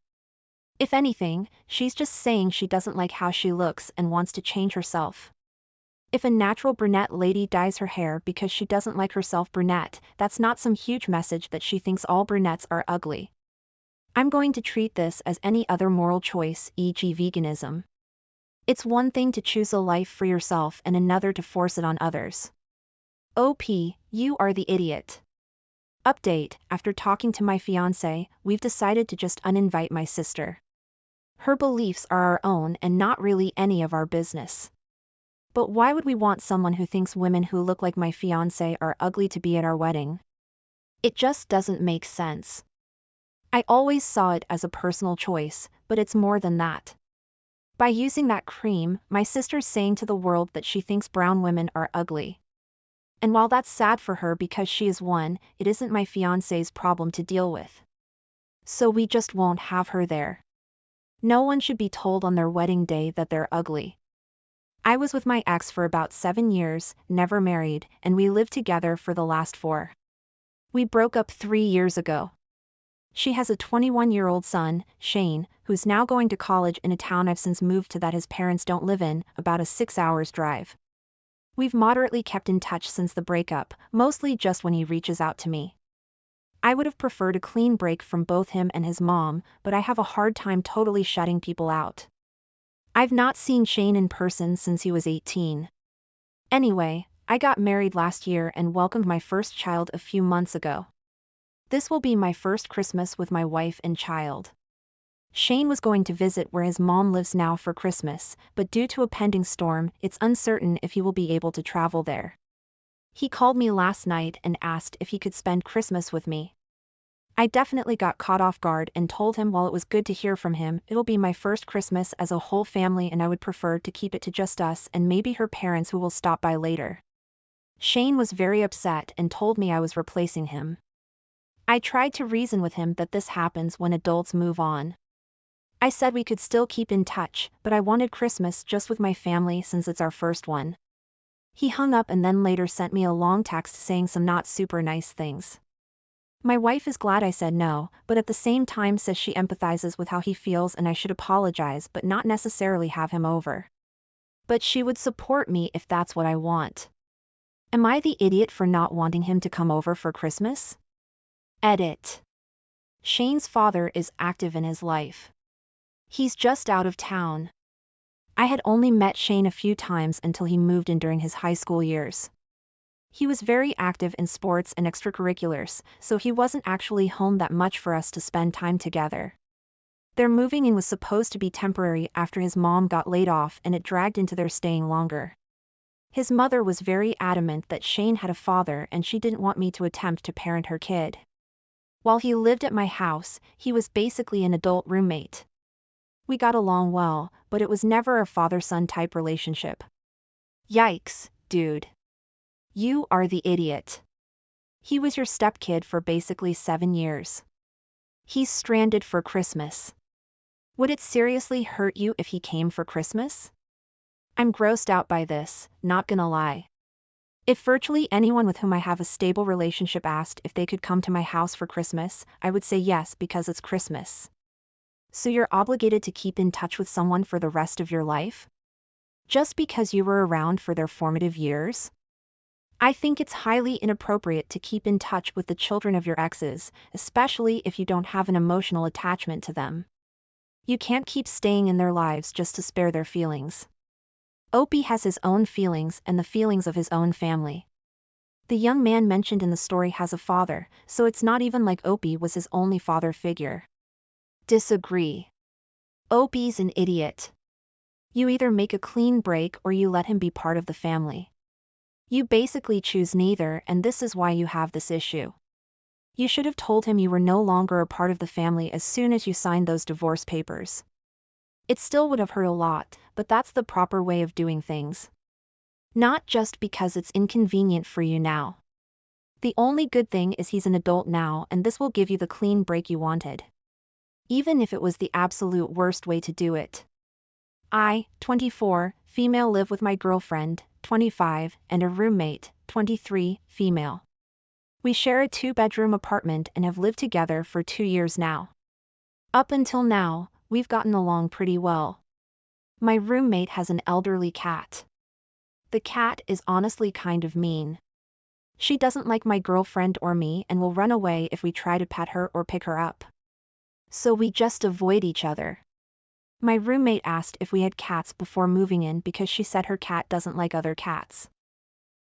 If anything, she's just saying she doesn't like how she looks and wants to change herself. If a natural brunette lady dyes her hair because she doesn't like herself brunette, that's not some huge message that she thinks all brunettes are ugly. I'm going to treat this as any other moral choice, e.g. veganism. It's one thing to choose a life for yourself and another to force it on others. OP, you are the idiot. Update: after talking to my fiancé, we've decided to just uninvite my sister. Her beliefs are our own and not really any of our business. But why would we want someone who thinks women who look like my fiancé are ugly to be at our wedding? It just doesn't make sense. I always saw it as a personal choice, but it's more than that. By using that cream, my sister's saying to the world that she thinks brown women are ugly. And while that's sad for her because she is one, it isn't my fiancé's problem to deal with. So we just won't have her there. No one should be told on their wedding day that they're ugly. I was with my ex for about 7 years, never married, and we lived together for the last 4. We broke up 3 years ago. She has a 21-year-old son, Shane, who's now going to college in a town I've since moved to that his parents don't live in, about a 6 hours drive. We've moderately kept in touch since the breakup, mostly just when he reaches out to me. I would have preferred a clean break from both him and his mom, but I have a hard time totally shutting people out. I've not seen Shane in person since he was 18. Anyway, I got married last year and welcomed my first child a few months ago. This will be my first Christmas with my wife and child. Shane was going to visit where his mom lives now for Christmas, but due to a pending storm, it's uncertain if he will be able to travel there. He called me last night and asked if he could spend Christmas with me. I definitely got caught off guard and told him while it was good to hear from him, it'll be my first Christmas as a whole family and I would prefer to keep it to just us and maybe her parents who will stop by later. Shane was very upset and told me I was replacing him. I tried to reason with him that this happens when adults move on. I said we could still keep in touch, but I wanted Christmas just with my family since it's our first one. He hung up and then later sent me a long text saying some not super nice things. My wife is glad I said no, but at the same time says she empathizes with how he feels and I should apologize but not necessarily have him over. But she would support me if that's what I want. Am I the idiot for not wanting him to come over for Christmas? Edit. Shane's father is active in his life. He's just out of town. I had only met Shane a few times until he moved in during his high school years. He was very active in sports and extracurriculars, so he wasn't actually home that much for us to spend time together. Their moving in was supposed to be temporary after his mom got laid off and it dragged into their staying longer. His mother was very adamant that Shane had a father and she didn't want me to attempt to parent her kid. While he lived at my house, he was basically an adult roommate. We got along well, but it was never a father-son type relationship. Yikes, dude. You are the idiot. He was your stepkid for basically 7 years. He's stranded for Christmas. Would it seriously hurt you if he came for Christmas? I'm grossed out by this, not gonna lie. If virtually anyone with whom I have a stable relationship asked if they could come to my house for Christmas, I would say yes because it's Christmas. So you're obligated to keep in touch with someone for the rest of your life? Just because you were around for their formative years? I think it's highly inappropriate to keep in touch with the children of your exes, especially if you don't have an emotional attachment to them. You can't keep staying in their lives just to spare their feelings. Opie has his own feelings and the feelings of his own family. The young man mentioned in the story has a father, so it's not even like Opie was his only father figure. Disagree. Opie's an idiot. You either make a clean break or you let him be part of the family. You basically choose neither, and this is why you have this issue. You should have told him you were no longer a part of the family as soon as you signed those divorce papers. It still would have hurt a lot, but that's the proper way of doing things. Not just because it's inconvenient for you now. The only good thing is he's an adult now and this will give you the clean break you wanted. Even if it was the absolute worst way to do it. I, 24, female, live with my girlfriend, 25, and a roommate, 23, female. We share a 2-bedroom apartment and have lived together for 2 years now. Up until now, we've gotten along pretty well. My roommate has an elderly cat. The cat is honestly kind of mean. She doesn't like my girlfriend or me and will run away if we try to pet her or pick her up. So we just avoid each other. My roommate asked if we had cats before moving in because she said her cat doesn't like other cats.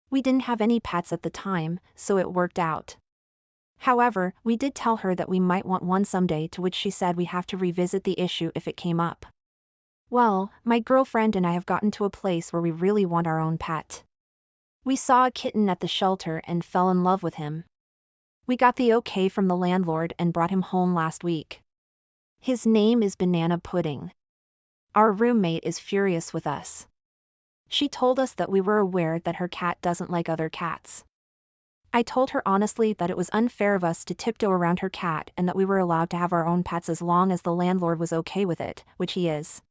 We didn't have any pets at the time, so it worked out. However, we did tell her that we might want one someday, to which she said we have to revisit the issue if it came up. Well, my girlfriend and I have gotten to a place where we really want our own pet. We saw a kitten at the shelter and fell in love with him. We got the okay from the landlord and brought him home last week. His name is Banana Pudding. Our roommate is furious with us. She told us that we were aware that her cat doesn't like other cats. I told her honestly that it was unfair of us to tiptoe around her cat and that we were allowed to have our own pets as long as the landlord was okay with it, which he is.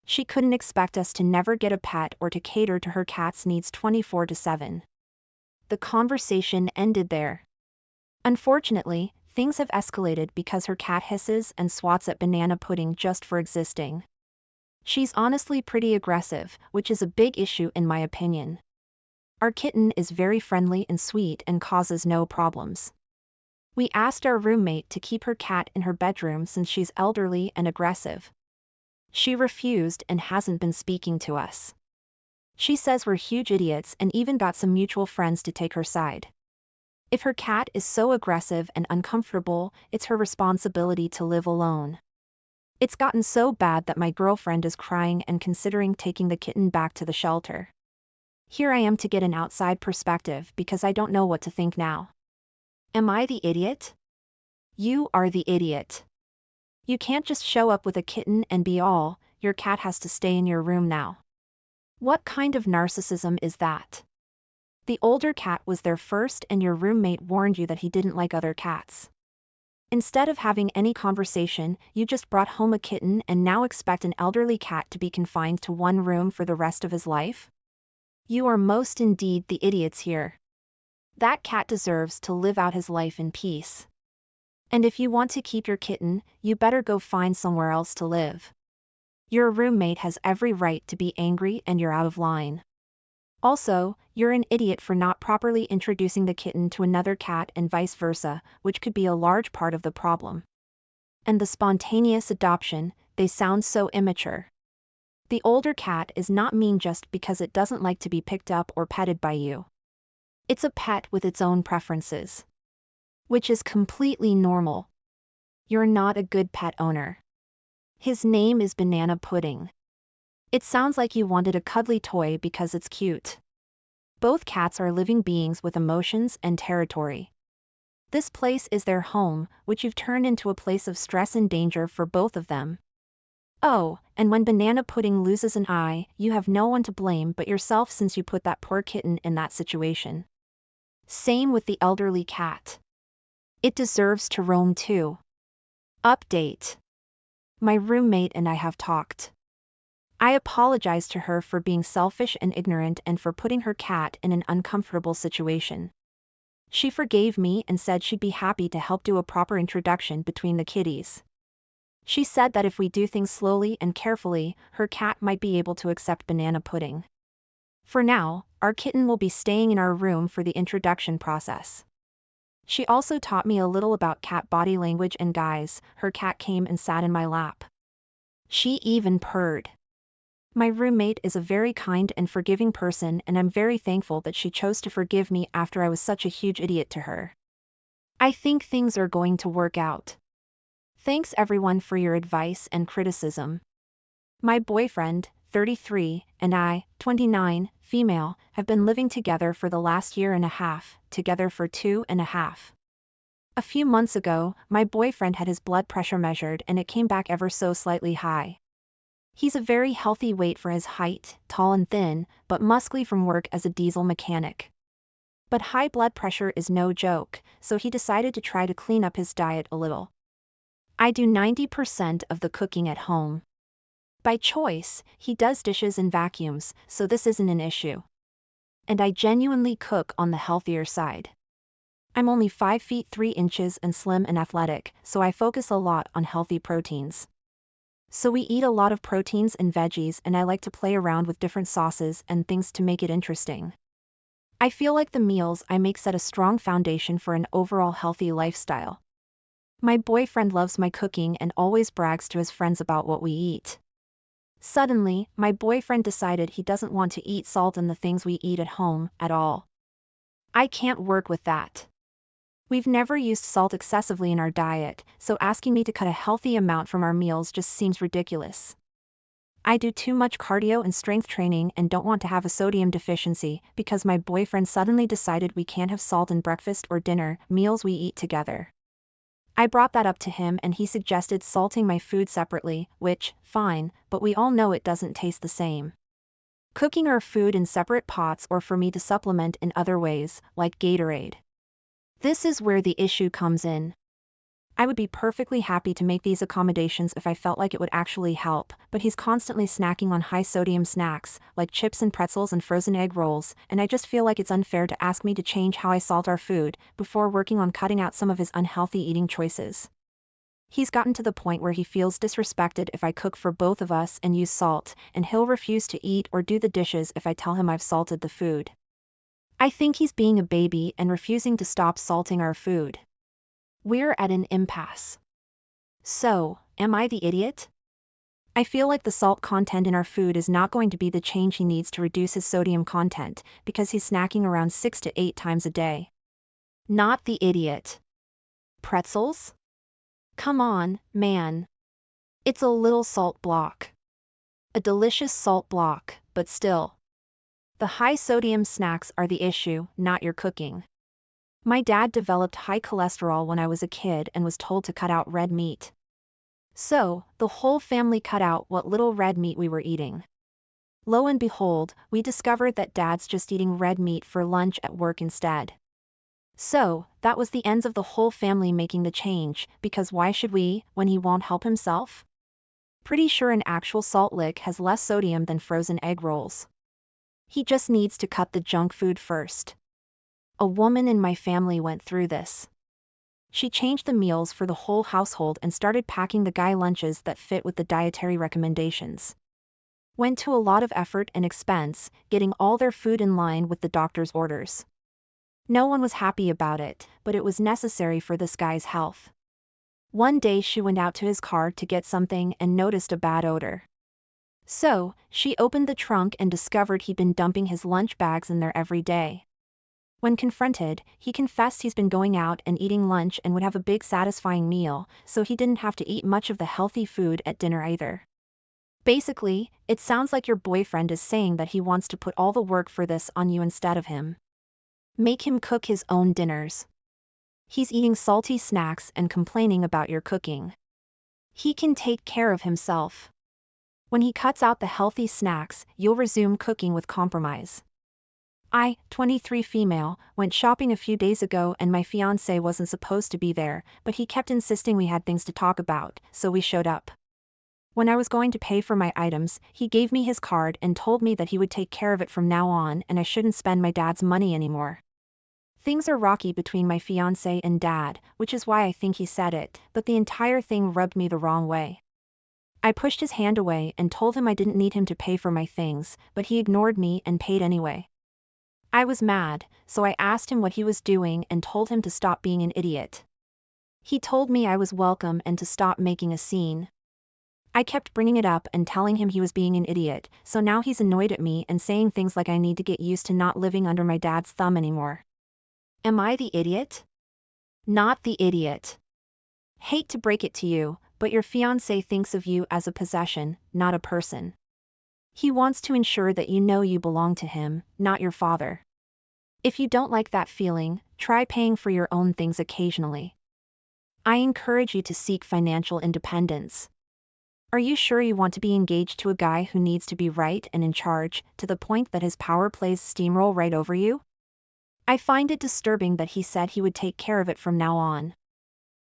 She couldn't expect us to never get a pet or to cater to her cat's needs 24/7. The conversation ended there. Unfortunately, things have escalated because her cat hisses and swats at Banana Pudding just for existing. She's honestly pretty aggressive, which is a big issue in my opinion. Our kitten is very friendly and sweet and causes no problems. We asked our roommate to keep her cat in her bedroom since she's elderly and aggressive. She refused and hasn't been speaking to us. She says we're huge idiots and even got some mutual friends to take her side. If her cat is so aggressive and uncomfortable, it's her responsibility to live alone. It's gotten so bad that my girlfriend is crying and considering taking the kitten back to the shelter. Here I am to get an outside perspective because I don't know what to think now. Am I the idiot? You are the idiot. You can't just show up with a kitten and be all, your cat has to stay in your room now. What kind of narcissism is that? The older cat was there first and your roommate warned you that he didn't like other cats. Instead of having any conversation, you just brought home a kitten and now expect an elderly cat to be confined to one room for the rest of his life? You are most indeed the idiots here. That cat deserves to live out his life in peace. And if you want to keep your kitten, you better go find somewhere else to live. Your roommate has every right to be angry and you're out of line. Also, you're an idiot for not properly introducing the kitten to another cat and vice versa, which could be a large part of the problem. And the spontaneous adoption, they sound so immature. The older cat is not mean just because it doesn't like to be picked up or petted by you. It's a pet with its own preferences. Which is completely normal. You're not a good pet owner. His name is Banana Pudding. It sounds like you wanted a cuddly toy because it's cute. Both cats are living beings with emotions and territory. This place is their home, which you've turned into a place of stress and danger for both of them. Oh, and when Banana Pudding loses an eye, you have no one to blame but yourself since you put that poor kitten in that situation. Same with the elderly cat. It deserves to roam too. Update. My roommate and I have talked. I apologized to her for being selfish and ignorant and for putting her cat in an uncomfortable situation. She forgave me and said she'd be happy to help do a proper introduction between the kitties. She said that if we do things slowly and carefully, her cat might be able to accept Banana Pudding. For now, our kitten will be staying in our room for the introduction process. She also taught me a little about cat body language and guys, her cat came and sat in my lap. She even purred. My roommate is a very kind and forgiving person and I'm very thankful that she chose to forgive me after I was such a huge idiot to her. I think things are going to work out. Thanks everyone for your advice and criticism. My boyfriend, 33, and I, 29, female, have been living together for the last year and a half, together for 2.5. A few months ago, my boyfriend had his blood pressure measured and it came back ever so slightly high. He's a very healthy weight for his height, tall and thin, but muscly from work as a diesel mechanic. But high blood pressure is no joke, so he decided to try to clean up his diet a little. I do 90% of the cooking at home. By choice, he does dishes and vacuums, so this isn't an issue. And I genuinely cook on the healthier side. I'm only 5 feet 3 inches and slim and athletic, so I focus a lot on healthy proteins. So we eat a lot of proteins and veggies and I like to play around with different sauces and things to make it interesting. I feel like the meals I make set a strong foundation for an overall healthy lifestyle. My boyfriend loves my cooking and always brags to his friends about what we eat. Suddenly, my boyfriend decided he doesn't want to eat salt in the things we eat at home at all. I can't work with that. We've never used salt excessively in our diet, so asking me to cut a healthy amount from our meals just seems ridiculous. I do too much cardio and strength training and don't want to have a sodium deficiency because my boyfriend suddenly decided we can't have salt in breakfast or dinner, meals we eat together. I brought that up to him and he suggested salting my food separately, which, fine, but we all know it doesn't taste the same. Cooking our food in separate pots or for me to supplement in other ways, like Gatorade. This is where the issue comes in. I would be perfectly happy to make these accommodations if I felt like it would actually help, but he's constantly snacking on high-sodium snacks, like chips and pretzels and frozen egg rolls, and I just feel like it's unfair to ask me to change how I salt our food, before working on cutting out some of his unhealthy eating choices. He's gotten to the point where he feels disrespected if I cook for both of us and use salt, and he'll refuse to eat or do the dishes if I tell him I've salted the food. I think he's being a baby and refusing to stop salting our food. We're at an impasse. So, am I the idiot? I feel like the salt content in our food is not going to be the change he needs to reduce his sodium content, because he's snacking around 6 to 8 times a day. Not the idiot. Pretzels? Come on, man. It's a little salt block. A delicious salt block, but still. The high sodium snacks are the issue, not your cooking. My dad developed high cholesterol when I was a kid and was told to cut out red meat. So, the whole family cut out what little red meat we were eating. Lo and behold, we discovered that Dad's just eating red meat for lunch at work instead. So, that was the ends of the whole family making the change, because why should we, when he won't help himself? Pretty sure an actual salt lick has less sodium than frozen egg rolls. He just needs to cut the junk food first. A woman in my family went through this. She changed the meals for the whole household and started packing the guy lunches that fit with the dietary recommendations. Went to a lot of effort and expense, getting all their food in line with the doctor's orders. No one was happy about it, but it was necessary for this guy's health. One day she went out to his car to get something and noticed a bad odor. So, she opened the trunk and discovered he'd been dumping his lunch bags in there every day. When confronted, he confessed he's been going out and eating lunch and would have a big satisfying meal, so he didn't have to eat much of the healthy food at dinner either. Basically, it sounds like your boyfriend is saying that he wants to put all the work for this on you instead of him. Make him cook his own dinners. He's eating salty snacks and complaining about your cooking. He can take care of himself. When he cuts out the healthy snacks, you'll resume cooking with compromise. I, 23 female, went shopping a few days ago and my fiancé wasn't supposed to be there, but he kept insisting we had things to talk about, so we showed up. When I was going to pay for my items, he gave me his card and told me that he would take care of it from now on and I shouldn't spend my dad's money anymore. Things are rocky between my fiancé and dad, which is why I think he said it, but the entire thing rubbed me the wrong way. I pushed his hand away and told him I didn't need him to pay for my things, but he ignored me and paid anyway. I was mad, so I asked him what he was doing and told him to stop being an idiot. He told me I was welcome and to stop making a scene. I kept bringing it up and telling him he was being an idiot, so now he's annoyed at me and saying things like I need to get used to not living under my dad's thumb anymore. Am I the idiot? Not the idiot. Hate to break it to you, but your fiancé thinks of you as a possession, not a person. He wants to ensure that you know you belong to him, not your father. If you don't like that feeling, try paying for your own things occasionally. I encourage you to seek financial independence. Are you sure you want to be engaged to a guy who needs to be right and in charge, to the point that his power plays steamroll right over you? I find it disturbing that he said he would take care of it from now on.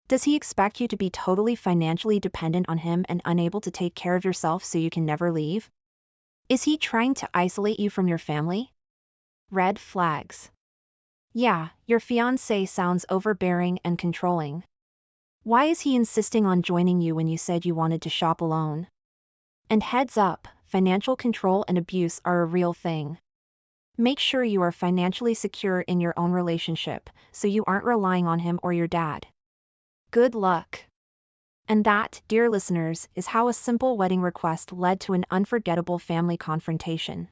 Does he expect you to be totally financially dependent on him and unable to take care of yourself so you can never leave? Is he trying to isolate you from your family? Red flags. Yeah, your fiancé sounds overbearing and controlling. Why is he insisting on joining you when you said you wanted to shop alone? And heads up, financial control and abuse are a real thing. Make sure you are financially secure in your own relationship, so you aren't relying on him or your dad. Good luck. And that, dear listeners, is how a simple wedding request led to an unforgettable family confrontation.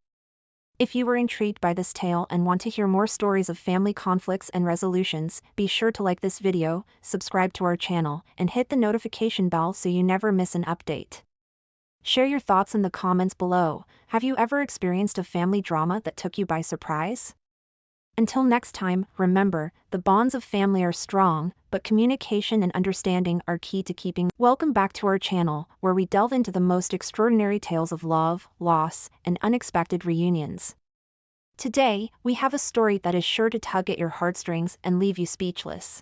If you were intrigued by this tale and want to hear more stories of family conflicts and resolutions, be sure to like this video, subscribe to our channel, and hit the notification bell so you never miss an update. Share your thoughts in the comments below. Have you ever experienced a family drama that took you by surprise? Until next time, remember, the bonds of family are strong, but communication and understanding are key to keeping. Welcome back to our channel, where we delve into the most extraordinary tales of love, loss, and unexpected reunions. Today, we have a story that is sure to tug at your heartstrings and leave you speechless.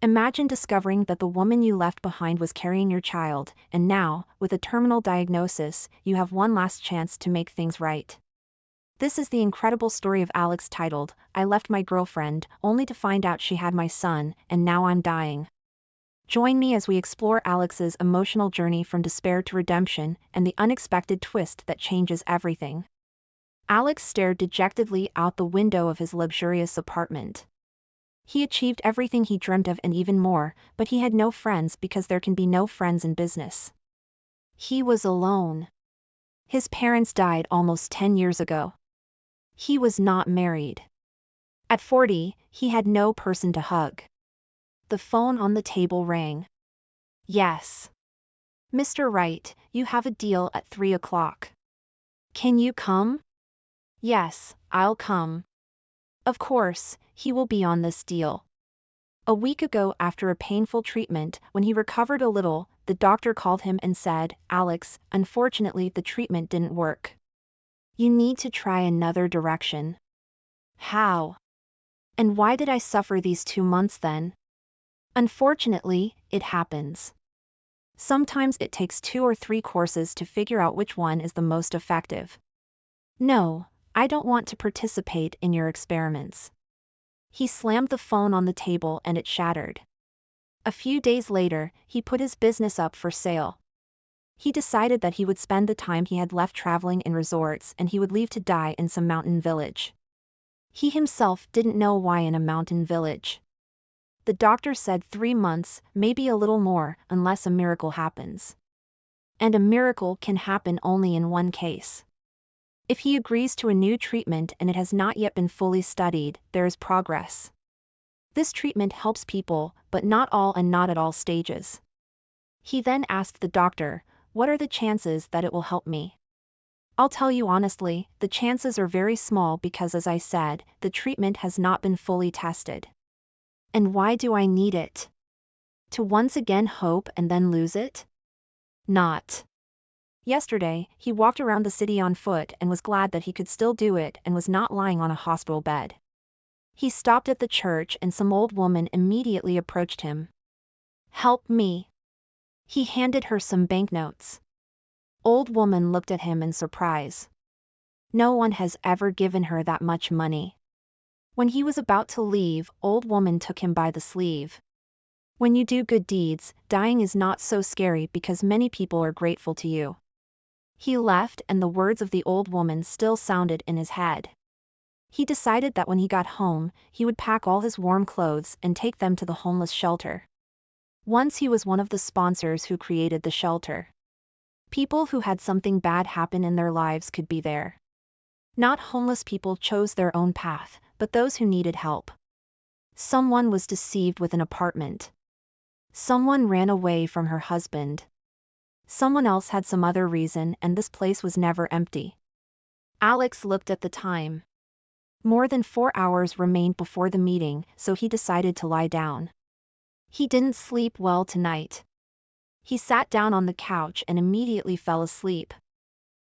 Imagine discovering that the woman you left behind was carrying your child, and now, with a terminal diagnosis, you have one last chance to make things right. This is the incredible story of Alex, titled, "I Left My Girlfriend, Only to Find Out She Had My Son, and Now I'm Dying." Join me as we explore Alex's emotional journey from despair to redemption, and the unexpected twist that changes everything. Alex stared dejectedly out the window of his luxurious apartment. He achieved everything he dreamt of and even more, but he had no friends because there can be no friends in business. He was alone. His parents died almost 10 years ago. He was not married. At 40, he had no person to hug. The phone on the table rang. Yes. Mr. Wright, you have a deal at 3 o'clock. Can you come? Yes, I'll come. Of course, he will be on this deal. A week ago, after a painful treatment, when he recovered a little, the doctor called him and said, "Alex, unfortunately the treatment didn't work. You need to try another direction." How? And why did I suffer these 2 months then? Unfortunately, it happens. Sometimes it takes 2 or 3 courses to figure out which one is the most effective. No, I don't want to participate in your experiments. He slammed the phone on the table and it shattered. A few days later, he put his business up for sale. He decided that he would spend the time he had left traveling in resorts and he would leave to die in some mountain village. He himself didn't know why in a mountain village. The doctor said 3 months, maybe a little more, unless a miracle happens. And a miracle can happen only in one case. If he agrees to a new treatment and it has not yet been fully studied, there is progress. This treatment helps people, but not all and not at all stages. He then asked the doctor, "What are the chances that it will help me?" "I'll tell you honestly, the chances are very small because, as I said, the treatment has not been fully tested." "And why do I need it? To once again hope and then lose it?" "Not." Yesterday, he walked around the city on foot and was glad that he could still do it and was not lying on a hospital bed. He stopped at the church and some old woman immediately approached him. "Help me." He handed her some banknotes. Old woman looked at him in surprise. No one has ever given her that much money. When he was about to leave, old woman took him by the sleeve. "When you do good deeds, dying is not so scary because many people are grateful to you." He left and the words of the old woman still sounded in his head. He decided that when he got home, he would pack all his warm clothes and take them to the homeless shelter. Once he was one of the sponsors who created the shelter. People who had something bad happen in their lives could be there. Not homeless people chose their own path, but those who needed help. Someone was deceived with an apartment. Someone ran away from her husband. Someone else had some other reason and this place was never empty. Alex looked at the time. More than 4 hours remained before the meeting, so he decided to lie down. He didn't sleep well tonight. He sat down on the couch and immediately fell asleep.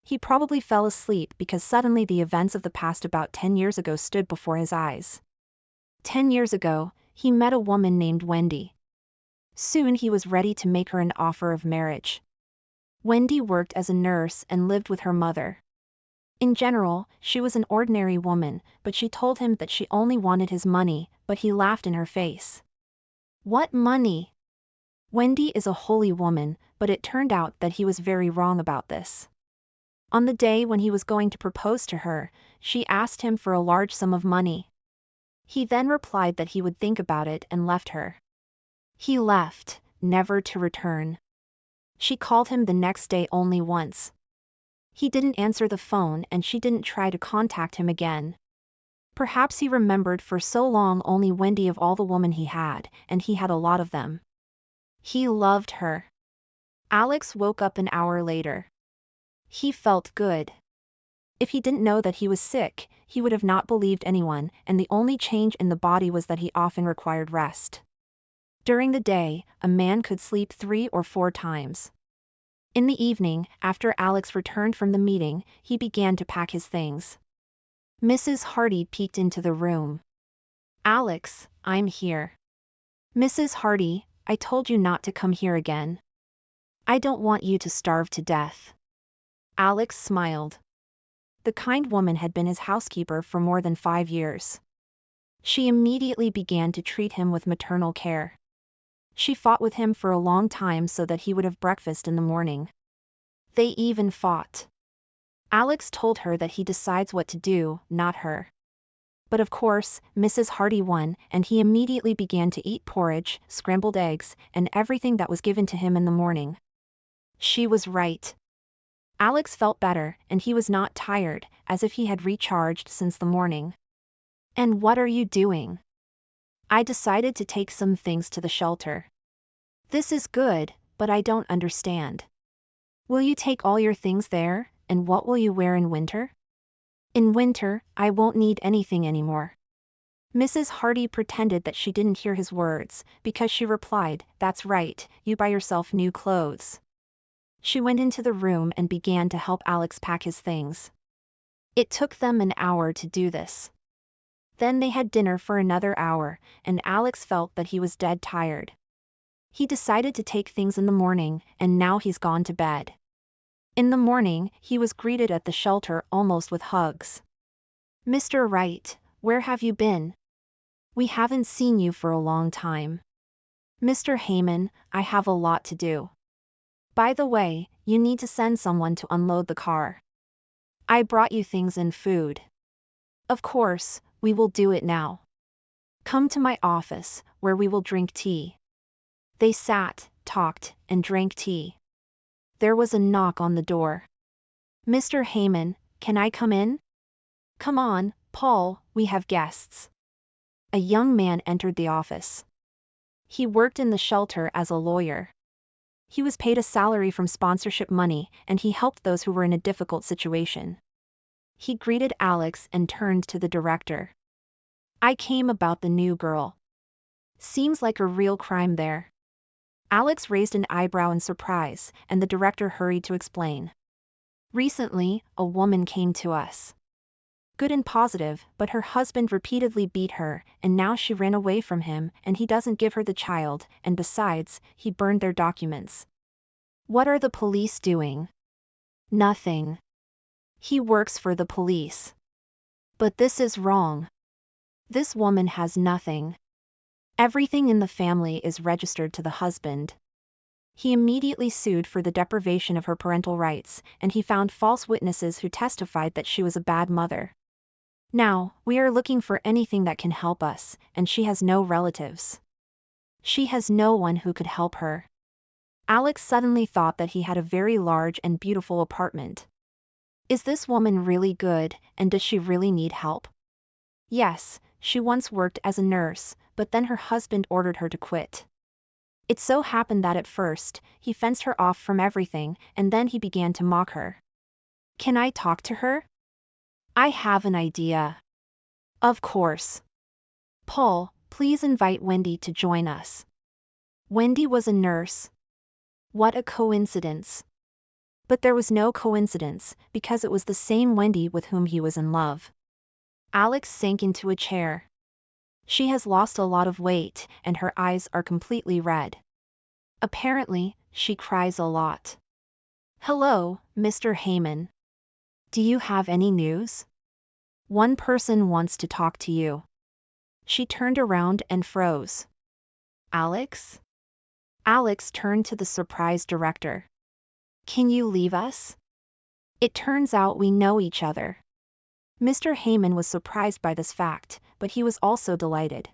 He probably fell asleep because suddenly the events of the past about 10 years ago stood before his eyes. 10 years ago, he met a woman named Wendy. Soon he was ready to make her an offer of marriage. Wendy worked as a nurse and lived with her mother. In general, she was an ordinary woman, but she told him that she only wanted his money, but he laughed in her face. "What money?" Wendy is a holy woman, but it turned out that he was very wrong about this. On the day when he was going to propose to her, she asked him for a large sum of money. He then replied that he would think about it and left her. He left, never to return. She called him the next day only once. He didn't answer the phone and she didn't try to contact him again. Perhaps he remembered for so long only Wendy of all the women he had, and he had a lot of them. He loved her. Alex woke up an hour later. He felt good. If he didn't know that he was sick, he would have not believed anyone, and the only change in the body was that he often required rest. During the day, a man could sleep 3 or 4 times. In the evening, after Alex returned from the meeting, he began to pack his things. Mrs. Hardy peeked into the room. "Alex, I'm here." "Mrs. Hardy, I told you not to come here again. I don't want you to starve to death." Alex smiled. The kind woman had been his housekeeper for more than 5 years. She immediately began to treat him with maternal care. She fought with him for a long time so that he would have breakfast in the morning. They even fought. Alex told her that he decides what to do, not her. But of course, Mrs. Hardy won, and he immediately began to eat porridge, scrambled eggs, and everything that was given to him in the morning. She was right. Alex felt better, and he was not tired, as if he had recharged since the morning. "And what are you doing?" "I decided to take some things to the shelter." "This is good, but I don't understand. Will you take all your things there, and what will you wear in winter?" "In winter, I won't need anything anymore." Mrs. Hardy pretended that she didn't hear his words, because she replied, "That's right, you buy yourself new clothes." She went into the room and began to help Alex pack his things. It took them an hour to do this. Then they had dinner for another hour, and Alex felt that he was dead tired. He decided to take things in the morning, and now he's gone to bed. In the morning, he was greeted at the shelter almost with hugs. "Mr. Wright, where have you been? We haven't seen you for a long time." "Mr. Heyman, I have a lot to do. By the way, you need to send someone to unload the car. I brought you things and food." "Of course, we will do it now. Come to my office, where we will drink tea." They sat, talked, and drank tea. There was a knock on the door. "Mr. Heyman, can I come in?" "Come on, Paul, we have guests." A young man entered the office. He worked in the shelter as a lawyer. He was paid a salary from sponsorship money, and he helped those who were in a difficult situation. He greeted Alex and turned to the director. "I came about the new girl. Seems like a real crime there." Alex raised an eyebrow in surprise, and the director hurried to explain. "Recently, a woman came to us. Good and positive, but her husband repeatedly beat her, and now she ran away from him, and he doesn't give her the child, and besides, he burned their documents." "What are the police doing?" "Nothing. He works for the police." "But this is wrong. This woman has nothing. Everything in the family is registered to the husband." He immediately sued for the deprivation of her parental rights, and he found false witnesses who testified that she was a bad mother. "Now, we are looking for anything that can help us, and she has no relatives. She has no one who could help her." Alex suddenly thought that he had a very large and beautiful apartment. "Is this woman really good, and does she really need help?" "Yes, she once worked as a nurse, but then her husband ordered her to quit. It so happened that at first, he fenced her off from everything, and then he began to mock her." "Can I talk to her?" "I have an idea." "Of course. Paul, please invite Wendy to join us." Wendy was a nurse. What a coincidence. But there was no coincidence, because it was the same Wendy with whom he was in love. Alex sank into a chair. She has lost a lot of weight, and her eyes are completely red. Apparently, she cries a lot. "Hello, Mr. Heyman. Do you have any news? One person wants to talk to you." She turned around and froze. "Alex?" Alex turned to the surprised director. "Can you leave us? It turns out we know each other." Mr. Heyman was surprised by this fact, but he was also delighted.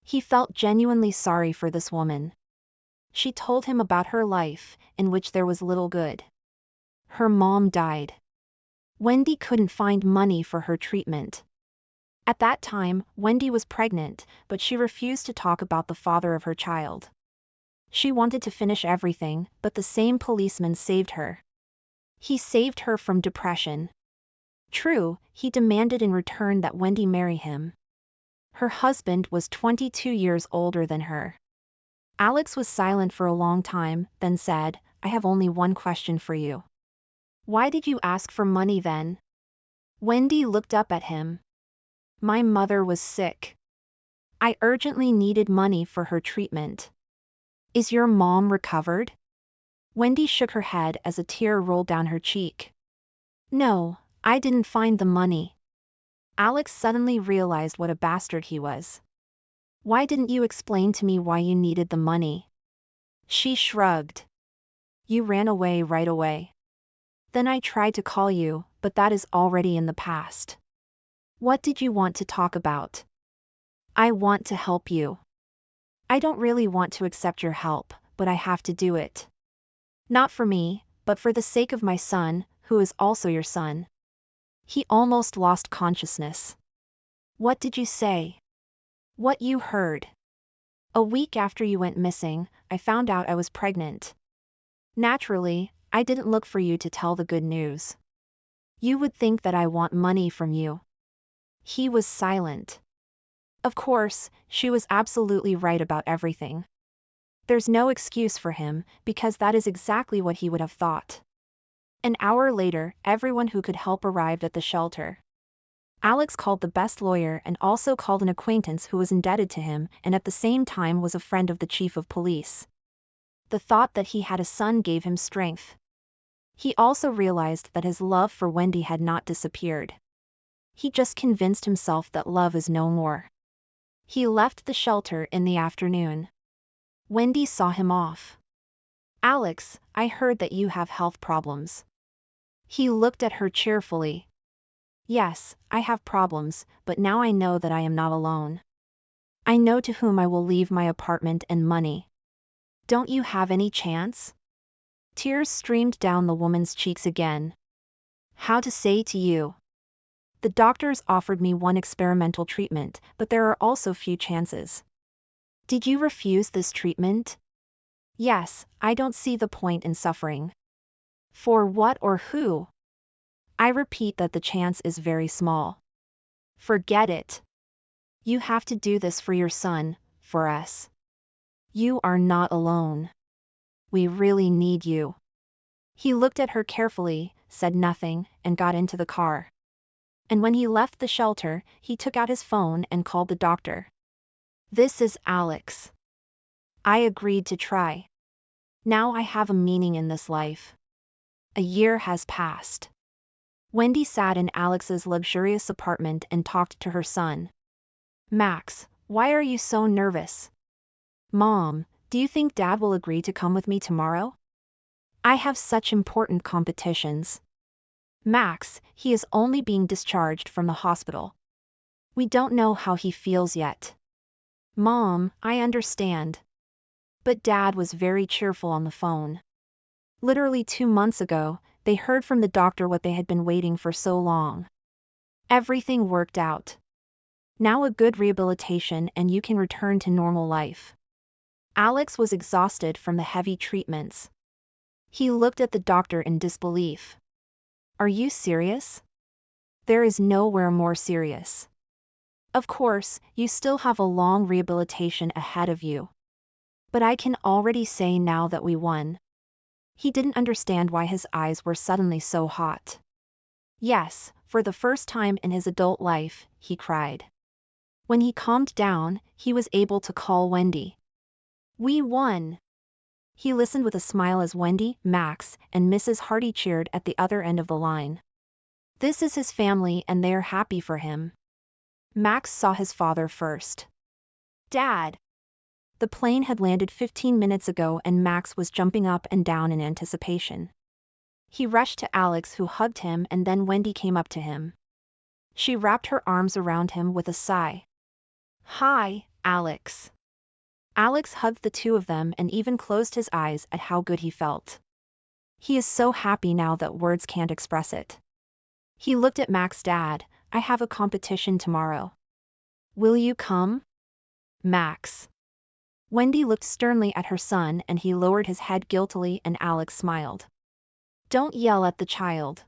He felt genuinely sorry for this woman. She told him about her life, in which there was little good. Her mom died. Wendy couldn't find money for her treatment. At that time, Wendy was pregnant, but she refused to talk about the father of her child. She wanted to finish everything, but the same policeman saved her. He saved her from depression. True, he demanded in return that Wendy marry him. Her husband was 22 years older than her. Alex was silent for a long time, then said, "I have only one question for you. Why did you ask for money then?" Wendy looked up at him. "My mother was sick. I urgently needed money for her treatment." "Is your mom recovered?" Wendy shook her head as a tear rolled down her cheek. "No, I didn't find the money." Alex suddenly realized what a bastard he was. "Why didn't you explain to me why you needed the money?" She shrugged. "You ran away right away. Then I tried to call you, but that is already in the past. What did you want to talk about?" "I want to help you. I don't really want to accept your help, but I have to do it. Not for me, but for the sake of my son, who is also your son." He almost lost consciousness. "What did you say?" "What you heard. A week after you went missing, I found out I was pregnant. Naturally, I didn't look for you to tell the good news. You would think that I want money from you." He was silent. Of course, she was absolutely right about everything. There's no excuse for him, because that is exactly what he would have thought. An hour later, everyone who could help arrived at the shelter. Alex called the best lawyer and also called an acquaintance who was indebted to him and at the same time was a friend of the chief of police. The thought that he had a son gave him strength. He also realized that his love for Wendy had not disappeared. He just convinced himself that love is no more. He left the shelter in the afternoon. Wendy saw him off. "Alex, I heard that you have health problems." He looked at her cheerfully. "Yes, I have problems, but now I know that I am not alone. I know to whom I will leave my apartment and money. Don't you have any chance?" Tears streamed down the woman's cheeks again. "How to say to you? The doctors offered me one experimental treatment, but there are also few chances." "Did you refuse this treatment?" "Yes, I don't see the point in suffering." "For what or who?" "I repeat that the chance is very small." "Forget it. You have to do this for your son, for us. You are not alone. We really need you." He looked at her carefully, said nothing, and got into the car. And when he left the shelter, he took out his phone and called the doctor. "This is Alex. I agreed to try. Now I have a meaning in this life." A year has passed. Wendy sat in Alex's luxurious apartment and talked to her son. "Max, why are you so nervous?" "Mom, do you think Dad will agree to come with me tomorrow? I have such important competitions." "Max, he is only being discharged from the hospital. We don't know how he feels yet." "Mom, I understand." But Dad was very cheerful on the phone. Literally 2 months ago, they heard from the doctor what they had been waiting for so long. Everything worked out. Now a good rehabilitation and you can return to normal life. Alex was exhausted from the heavy treatments. He looked at the doctor in disbelief. "Are you serious?" "There is nowhere more serious. Of course, you still have a long rehabilitation ahead of you. But I can already say now that we won." He didn't understand why his eyes were suddenly so hot. Yes, for the first time in his adult life, he cried. When he calmed down, he was able to call Wendy. "We won." He listened with a smile as Wendy, Max, and Mrs. Hardy cheered at the other end of the line. This is his family and they are happy for him. Max saw his father first. "Dad." The plane had landed 15 minutes ago and Max was jumping up and down in anticipation. He rushed to Alex who hugged him and then Wendy came up to him. She wrapped her arms around him with a sigh. "Hi, Alex." Alex hugged the two of them and even closed his eyes at how good he felt. He is so happy now that words can't express it. He looked at Max's dad. "I have a competition tomorrow. Will you come?" "Max." Wendy looked sternly at her son and he lowered his head guiltily and Alex smiled. "Don't yell at the child."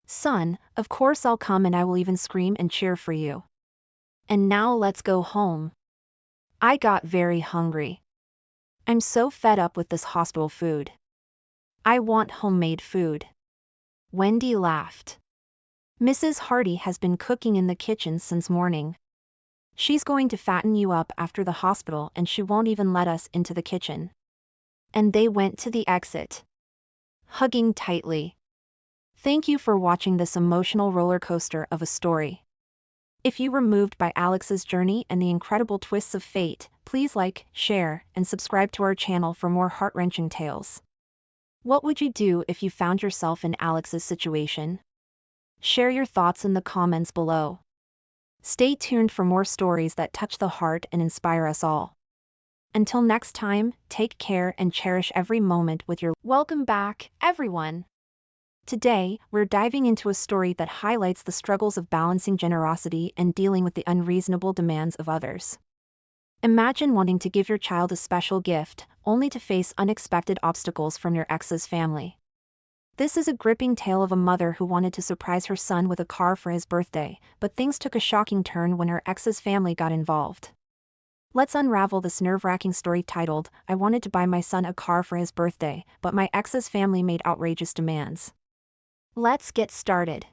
"Son, of course I'll come and I will even scream and cheer for you. And now let's go home. I got very hungry. I'm so fed up with this hospital food. I want homemade food." Wendy laughed. "Mrs. Hardy has been cooking in the kitchen since morning. She's going to fatten you up after the hospital and she won't even let us into the kitchen." And they went to the exit, hugging tightly. Thank you for watching this emotional roller coaster of a story. If you were moved by Alex's journey and the incredible twists of fate, please like, share, and subscribe to our channel for more heart-wrenching tales. What would you do if you found yourself in Alex's situation? Share your thoughts in the comments below. Stay tuned for more stories that touch the heart and inspire us all. Until next time, take care and cherish every moment with your... Welcome back, everyone! Today, we're diving into a story that highlights the struggles of balancing generosity and dealing with the unreasonable demands of others. Imagine wanting to give your child a special gift, only to face unexpected obstacles from your ex's family. This is a gripping tale of a mother who wanted to surprise her son with a car for his birthday, but things took a shocking turn when her ex's family got involved. Let's unravel this nerve-wracking story titled, "I wanted to buy my son a car for his birthday, but my ex's family made outrageous demands." Let's get started.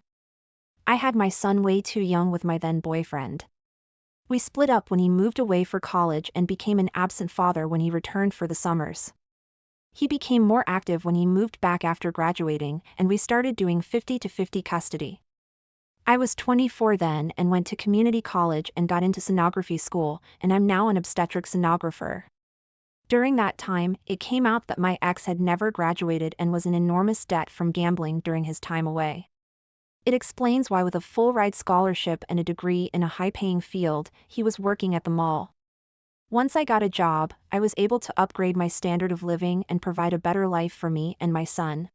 I had my son way too young with my then boyfriend. We split up when he moved away for college and became an absent father when he returned for the summers. He became more active when he moved back after graduating, and we started doing 50-50 custody. I was 24 then and went to community college and got into sonography school, and I'm now an obstetric sonographer. During that time, it came out that my ex had never graduated and was in enormous debt from gambling during his time away. It explains why, with a full-ride scholarship and a degree in a high-paying field, he was working at the mall. Once I got a job, I was able to upgrade my standard of living and provide a better life for me and my son.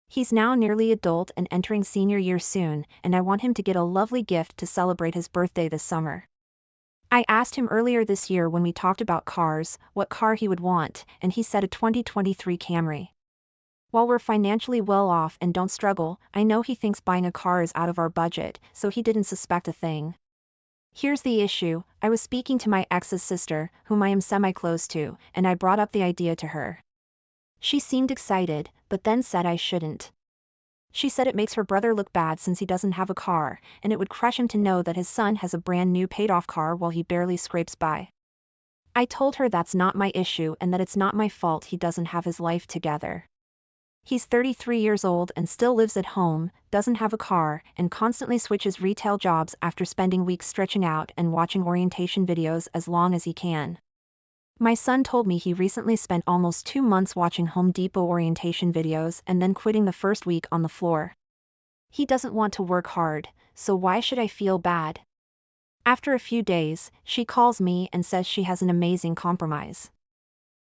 He's now nearly adult and entering senior year soon, and I want him to get a lovely gift to celebrate his birthday this summer. I asked him earlier this year when we talked about cars, what car he would want, and he said a 2023 Camry. While we're financially well off and don't struggle, I know he thinks buying a car is out of our budget, so he didn't suspect a thing. Here's the issue: I was speaking to my ex's sister, whom I am semi-close to, and I brought up the idea to her. She seemed excited, but then said I shouldn't. She said it makes her brother look bad since he doesn't have a car, and it would crush him to know that his son has a brand new paid-off car while he barely scrapes by. I told her that's not my issue and that it's not my fault he doesn't have his life together. He's 33 years old and still lives at home, doesn't have a car, and constantly switches retail jobs after spending weeks stretching out and watching orientation videos as long as he can. My son told me he recently spent almost 2 months watching Home Depot orientation videos and then quitting the first week on the floor. He doesn't want to work hard, so why should I feel bad? After a few days, she calls me and says she has an amazing compromise.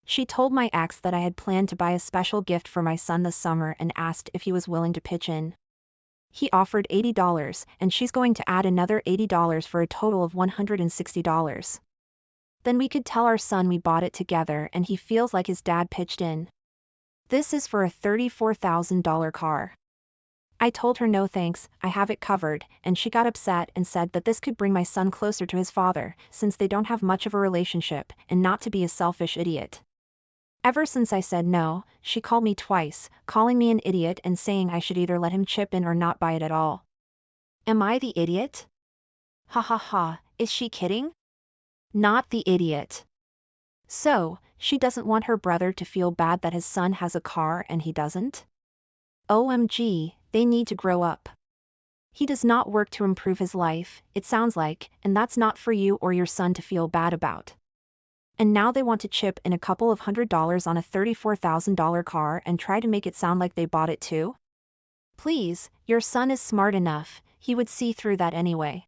She told my ex that I had planned to buy a special gift for my son this summer and asked if he was willing to pitch in. He offered $80, and she's going to add another $80 for a total of $160. Then we could tell our son we bought it together and he feels like his dad pitched in. This is for a $34,000 car. I told her no thanks, I have it covered, and she got upset and said that this could bring my son closer to his father, since they don't have much of a relationship, and not to be a selfish idiot. Ever since I said no, she called me twice, calling me an idiot and saying I should either let him chip in or not buy it at all. Am I the idiot? Ha ha ha, is she kidding? Not the idiot. So, she doesn't want her brother to feel bad that his son has a car and he doesn't? OMG, they need to grow up. He does not work to improve his life, it sounds like, and that's not for you or your son to feel bad about. And now they want to chip in a couple of $100s on a $34,000 car and try to make it sound like they bought it too? Please, your son is smart enough, he would see through that anyway.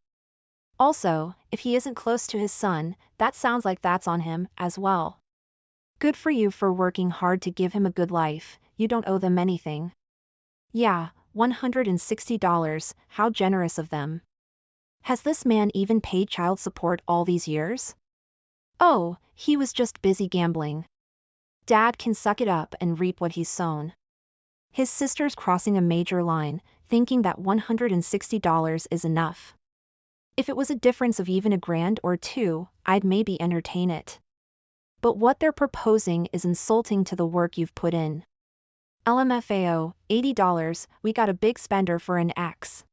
Also, if he isn't close to his son, that sounds like that's on him, as well. Good for you for working hard to give him a good life, you don't owe them anything. Yeah, $160, how generous of them. Has this man even paid child support all these years? Oh, he was just busy gambling. Dad can suck it up and reap what he's sown. His sister's crossing a major line, thinking that $160 is enough. If it was a difference of even $1,000 or $2,000, I'd maybe entertain it. But what they're proposing is insulting to the work you've put in. LMFAO, $80, we got a big spender for an ex.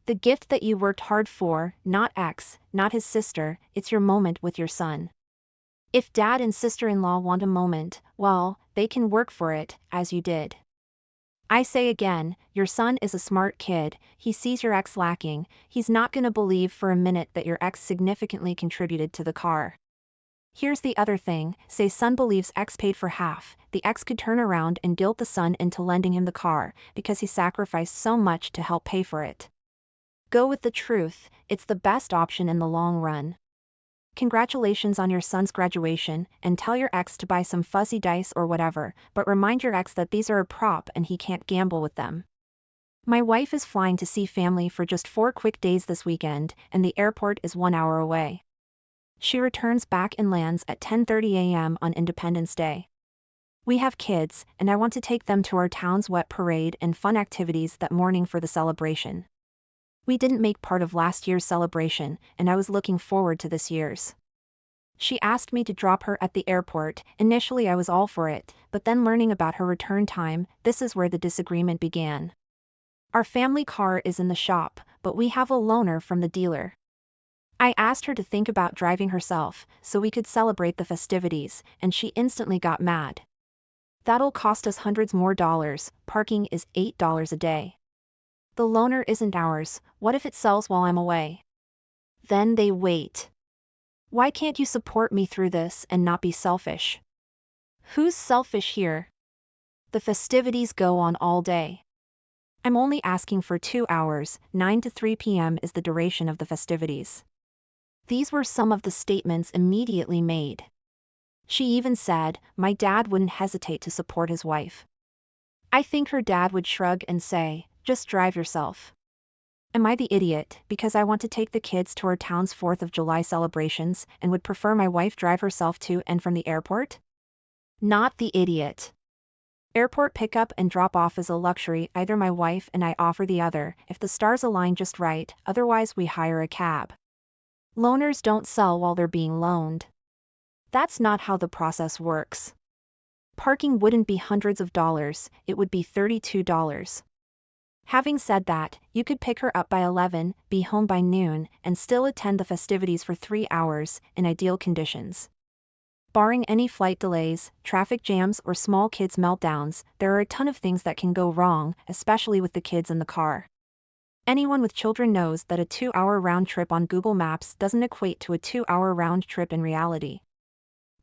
The gift that you worked hard for, not ex, not his sister, it's your moment with your son. If dad and sister-in-law want a moment, well, they can work for it, as you did. I say again, your son is a smart kid, he sees your ex lacking, he's not gonna believe for a minute that your ex significantly contributed to the car. Here's the other thing, say son believes ex paid for half, the ex could turn around and guilt the son into lending him the car, because he sacrificed so much to help pay for it. Go with the truth, it's the best option in the long run. Congratulations on your son's graduation, and tell your ex to buy some fuzzy dice or whatever, but remind your ex that these are a prop and he can't gamble with them. My wife is flying to see family for just 4 quick days this weekend, and the airport is 1 hour away. She returns back and lands at 10:30 a.m. on Independence Day. We have kids, and I want to take them to our town's wet parade and fun activities that morning for the celebration. We didn't make part of last year's celebration, and I was looking forward to this year's. She asked me to drop her at the airport. Initially I was all for it, but then learning about her return time, this is where the disagreement began. Our family car is in the shop, but we have a loaner from the dealer. I asked her to think about driving herself, so we could celebrate the festivities, and she instantly got mad. That'll cost us hundreds more dollars, parking is $8 a day. The loaner isn't ours, what if it sells while I'm away? Then they wait. Why can't you support me through this and not be selfish? Who's selfish here? The festivities go on all day. I'm only asking for 2 hours, 9 to 3 p.m. is the duration of the festivities. These were some of the statements immediately made. She even said, my dad wouldn't hesitate to support his wife. I think her dad would shrug and say, just drive yourself. Am I the idiot because I want to take the kids to our town's 4th of July celebrations and would prefer my wife drive herself to and from the airport? Not the idiot. Airport pickup and drop off is a luxury, either my wife and I offer the other, if the stars align just right, otherwise we hire a cab. Loaners don't sell while they're being loaned. That's not how the process works. Parking wouldn't be hundreds of dollars, it would be $32. Having said that, you could pick her up by 11, be home by noon, and still attend the festivities for 3 hours, in ideal conditions. Barring any flight delays, traffic jams, or small kids' meltdowns, there are a ton of things that can go wrong, especially with the kids in the car. Anyone with children knows that a 2-hour round trip on Google Maps doesn't equate to a 2-hour round trip in reality.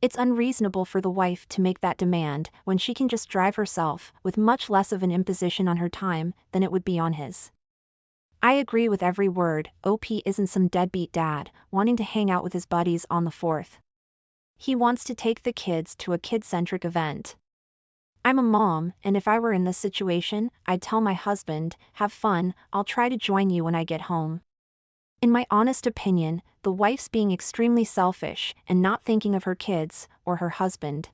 It's unreasonable for the wife to make that demand when she can just drive herself, with much less of an imposition on her time than it would be on his. I agree with every word. OP isn't some deadbeat dad wanting to hang out with his buddies on the 4th. He wants to take the kids to a kid-centric event. I'm a mom, and if I were in this situation, I'd tell my husband, have fun, I'll try to join you when I get home. In my honest opinion, the wife's being extremely selfish and not thinking of her kids or her husband.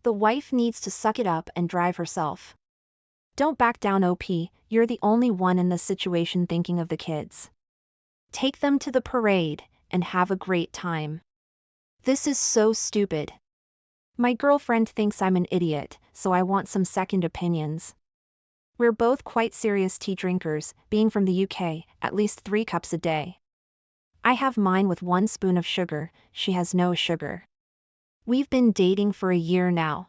The wife needs to suck it up and drive herself. Don't back down, OP, you're the only one in this situation thinking of the kids. Take them to the parade and have a great time. This is so stupid. My girlfriend thinks I'm an idiot, so I want some second opinions. We're both quite serious tea drinkers, being from the UK, at least 3 cups a day. I have mine with 1 spoon of sugar, she has no sugar. We've been dating for a year now.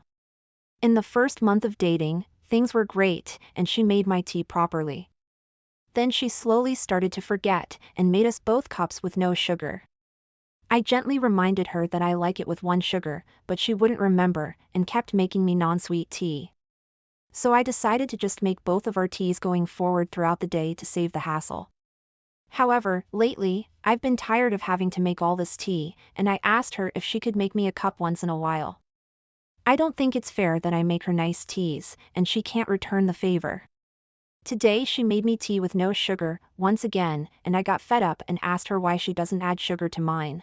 In the first month of dating, things were great, and she made my tea properly. Then she slowly started to forget, and made us both cups with no sugar. I gently reminded her that I like it with 1 sugar, but she wouldn't remember, and kept making me non-sweet tea. So I decided to just make both of our teas going forward throughout the day to save the hassle. However, lately, I've been tired of having to make all this tea, and I asked her if she could make me a cup once in a while. I don't think it's fair that I make her nice teas, and she can't return the favor. Today she made me tea with no sugar, once again, and I got fed up and asked her why she doesn't add sugar to mine.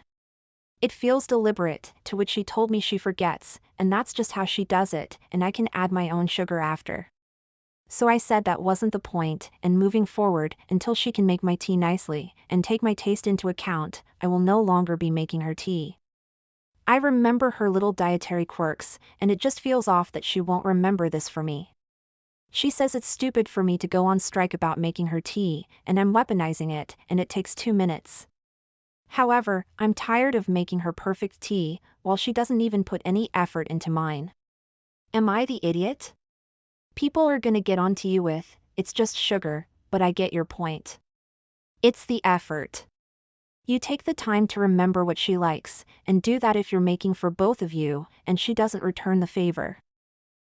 It feels deliberate, to which she told me she forgets, and that's just how she does it, and I can add my own sugar after. So I said that wasn't the point, and moving forward, until she can make my tea nicely, and take my taste into account, I will no longer be making her tea. I remember her little dietary quirks, and it just feels off that she won't remember this for me. She says it's stupid for me to go on strike about making her tea, and I'm weaponizing it, and it takes 2 minutes. However, I'm tired of making her perfect tea, while she doesn't even put any effort into mine. Am I the idiot? People are gonna get onto you with, it's just sugar, but I get your point. It's the effort. You take the time to remember what she likes, and do that if you're making for both of you, and she doesn't return the favor.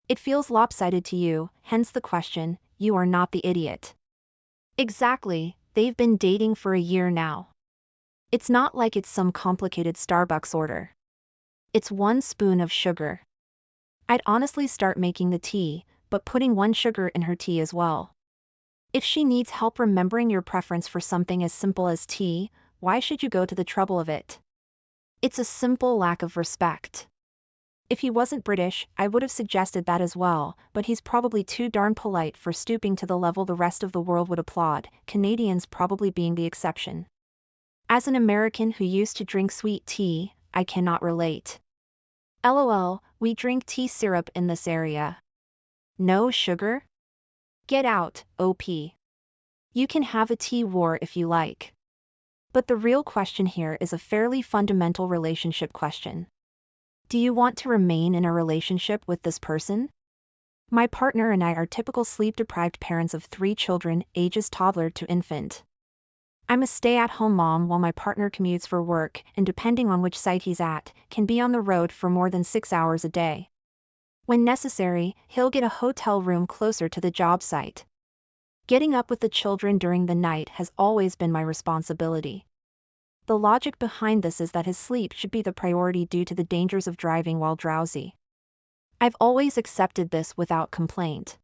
It feels lopsided to you, hence the question, you are not the idiot. Exactly, they've been dating for a year now. It's not like it's some complicated Starbucks order. It's 1 spoon of sugar. I'd honestly start making the tea, but putting 1 sugar in her tea as well. If she needs help remembering your preference for something as simple as tea, why should you go to the trouble of it? It's a simple lack of respect. If he wasn't British, I would have suggested that as well, but he's probably too darn polite for stooping to the level the rest of the world would applaud, Canadians probably being the exception. As an American who used to drink sweet tea, I cannot relate. LOL, we drink tea syrup in this area. No sugar? Get out, OP. You can have a tea war if you like. But the real question here is a fairly fundamental relationship question. Do you want to remain in a relationship with this person? My partner and I are typical sleep-deprived parents of 3 children, ages toddler to infant. I'm a stay-at-home mom while my partner commutes for work, and depending on which site he's at, can be on the road for more than 6 hours a day. When necessary, he'll get a hotel room closer to the job site. Getting up with the children during the night has always been my responsibility. The logic behind this is that his sleep should be the priority due to the dangers of driving while drowsy. I've always accepted this without complaint.